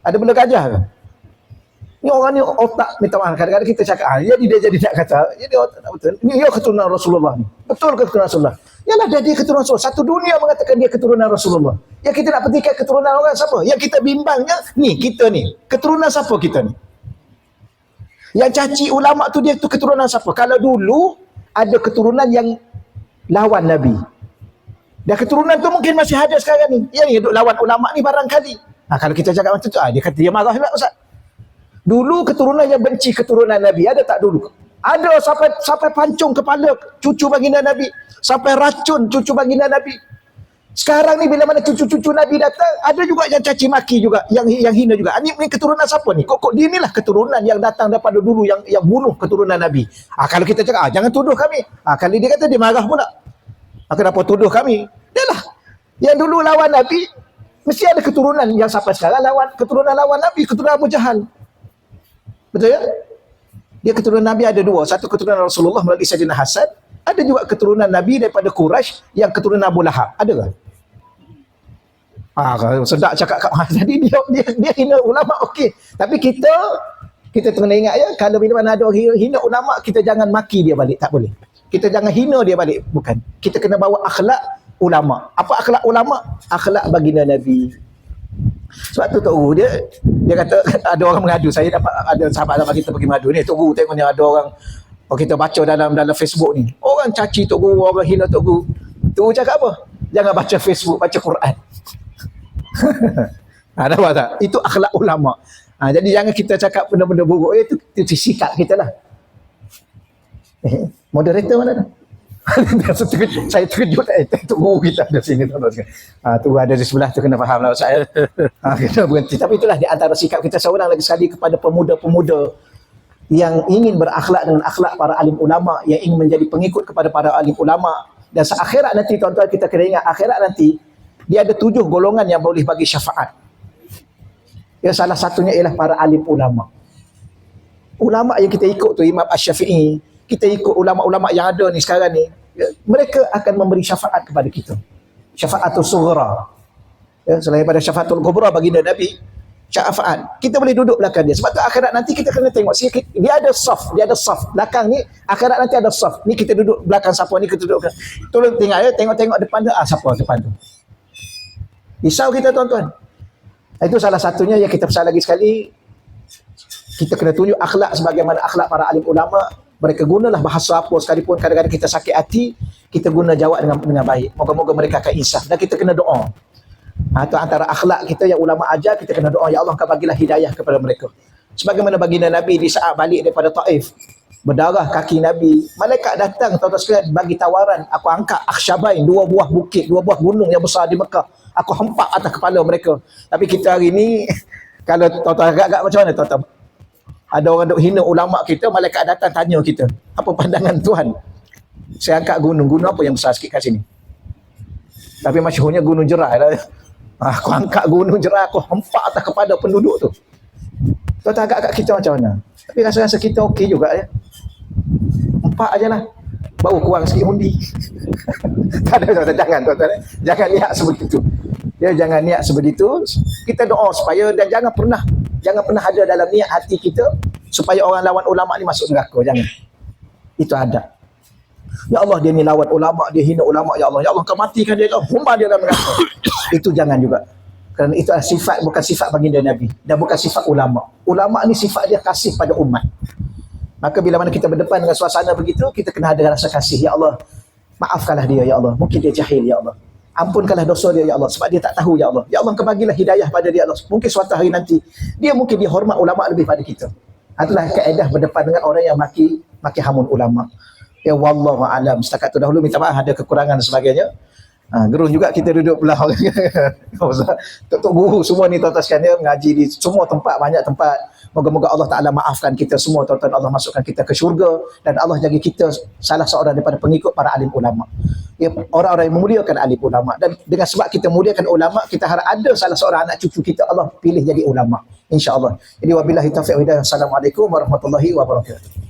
Ada benda gajah ke? Ni orang ni otak, minta maaf, kadang-kadang kita cakap, jadi dia jadi nak kata, jadi otak tak betul. Ni dia keturunan Rasulullah ni. Betul ke keturunan Rasulullah? Yalah, dia keturunan Rasulullah. Satu dunia mengatakan dia keturunan Rasulullah. Yang kita nak petikai keturunan orang siapa? Yang kita bimbangnya, ni kita ni. Keturunan siapa kita ni? Yang caci ulama tu dia tu keturunan siapa? Kalau dulu ada keturunan yang lawan Nabi. Dan keturunan tu mungkin masih ada sekarang ni. Yang hidup lawan ulama ni barangkali. Kalau kita cakap macam tu, dia kata dia marah juga Ustaz. Dulu keturunan yang benci keturunan Nabi, ada tak dulu? Ada sampai pancung kepala cucu baginda Nabi, sampai racun cucu baginda Nabi. Sekarang ni bila mana cucu-cucu Nabi datang, ada juga yang caci maki juga, yang hina juga. Ini keturunan siapa ni? Kok dia inilah keturunan yang datang daripada dulu yang bunuh keturunan Nabi. Kalau kita cakap, jangan tuduh kami. Kali dia kata dia marah pula. Kenapa tuduh kami? Dialah yang dulu lawan Nabi, mesti ada keturunan yang sampai sekarang keturunan lawan Nabi, keturunan Abu Jahal. Betul ya? Dia keturunan Nabi ada dua. Satu keturunan Rasulullah melalui Sayyidina Hasan. Ada juga keturunan Nabi daripada Quraisy yang keturunan Abu Lahab. Ada kan? Sedap cakap kat mana tadi dia hina ulama, okey. Tapi kita kena ingat ya, kalau bila mana ada orang hina ulama, kita jangan maki dia balik, tak boleh. Kita jangan hina dia balik, bukan. Kita kena bawa akhlak ulama. Apa akhlak ulama? Akhlak baginda Nabi. Sebab tu Tok Guru dia kata ada orang mengadu. Saya dapat ada sahabat-sahabat kita pergi mengadu ni. Tok Guru tengok ni ada orang, kita baca dalam Facebook ni. Orang caci Tok Guru, orang hina Tok Guru. Tok Guru cakap apa? Jangan baca Facebook, baca Quran. Nampak tak? Itu akhlak ulama. Jadi jangan kita cakap benda-benda buruk. Itu sikap kita lah. Moderator mana dah? Saya terkejut. Tok Guru kita ada sini. Tu ada di sebelah tu, kena faham lah saya. Kena berhenti. Tapi itulah di antara sikap kita seorang lagi sekali kepada pemuda-pemuda yang ingin berakhlak dengan akhlak para alim ulama, yang ingin menjadi pengikut kepada para alim ulama. Dan seakhirat nanti, tuan-tuan, kita kena ingat akhirat nanti dia ada 7 golongan yang boleh bagi syafaat. Ya, salah satunya ialah para alim ulama. Ulama yang kita ikut tu, Imam Asy-Syafi'i, kita ikut ulama-ulama yang ada ni sekarang ni, ya, mereka akan memberi syafaat kepada kita. Syafaatul sughra. Ya, selain pada syafaatul kubra baginda Nabi, syafaat. Kita boleh duduk belakang dia. Sebab tu akhirat nanti kita kena tengok. Dia ada saf, belakang ni akhirat nanti ada saf. Ni kita duduk belakang siapa, ni kita duduk belakang. Tolong tengok depan dia, siapa depan tu. Risau kita, tuan-tuan. Itu salah satunya yang kita pesan lagi sekali. Kita kena tunjuk akhlak sebagaimana akhlak para alim ulama. Mereka gunalah bahasa apa sekalipun, kadang-kadang kita sakit hati, kita guna jawab dengan baik. Moga-moga mereka akan insaf. Dan kita kena doa. Itu antara akhlak kita yang ulama ajar, kita kena doa, ya Allah kau bagilah hidayah kepada mereka. Sebagaimana baginda Nabi di saat balik daripada Taif, berdarah kaki Nabi. Malaikat datang tuan-tuan sekalian bagi tawaran, aku angkat Akhsyabain, 2 buah bukit, 2 buah gunung yang besar di Mekah, aku hempak atas kepala mereka. Tapi kita hari ni kalau tuan-tuan agak-agak macam mana tuan-tuan? Ada orang duk hina ulama kita, malaikat datang tanya kita, apa pandangan Tuhan? Saya angkat gunung apa yang besar sikit kat sini? Tapi masyhurnya Gunung Jerai lah. Aku angkat Gunung Jerai, aku hempak atas kepala penduduk tu. Tuan-tuan agak-agak kita macam mana? Tapi rasa-rasa kita okey juga ya. Empat aja lah. Baru kurang sikit undi. Tak ada tuan-tuan, jangan tuan-tuan. Jangan niat seperti itu. Ya, jangan niat seperti itu. Kita doa supaya, dan jangan pernah ada dalam niat hati kita supaya orang lawan ulama ni masuk neraka. Jangan. Itu adab. Ya Allah, dia ni lawan ulama, dia hina ulama, ya Allah kau matikan dia, humbar dia dalam neraka. Itu jangan juga. Kerana itu adalah sifat, bukan sifat baginda Nabi, dan bukan sifat ulama. Ulama ni sifat dia kasih pada umat. Maka bila mana kita berdepan dengan suasana begitu, kita kena ada rasa kasih. Ya Allah, maafkanlah dia ya Allah, mungkin dia jahil ya Allah, ampunkanlah dosa dia ya Allah, sebab dia tak tahu ya Allah. Ya Allah, kau bagilah hidayah pada dia ya Allah, mungkin suatu hari nanti dia hormat ulama lebih pada kita. Itulah kaedah berdepan dengan orang yang maki hamun ulama. Ya wallahu alam. Setakat tu dahulu, minta maaf ada kekurangan dan sebagainya. Gerun juga kita duduk belah tok guru semua ni tuan-tuan sekalian, mengaji di semua tempat, banyak tempat. Moga-moga Allah Ta'ala maafkan kita semua tuan-tuan, Allah masukkan kita ke syurga, dan Allah jaga kita salah seorang daripada pengikut para alim ulama. Ya, orang-orang yang memuliakan alim ulama, dan dengan sebab kita muliakan ulama, kita harap ada salah seorang anak cucu kita Allah pilih jadi ulama, insya-Allah. Jadi wabillahi taufiq wa hidayah. Assalamualaikum warahmatullahi wabarakatuh.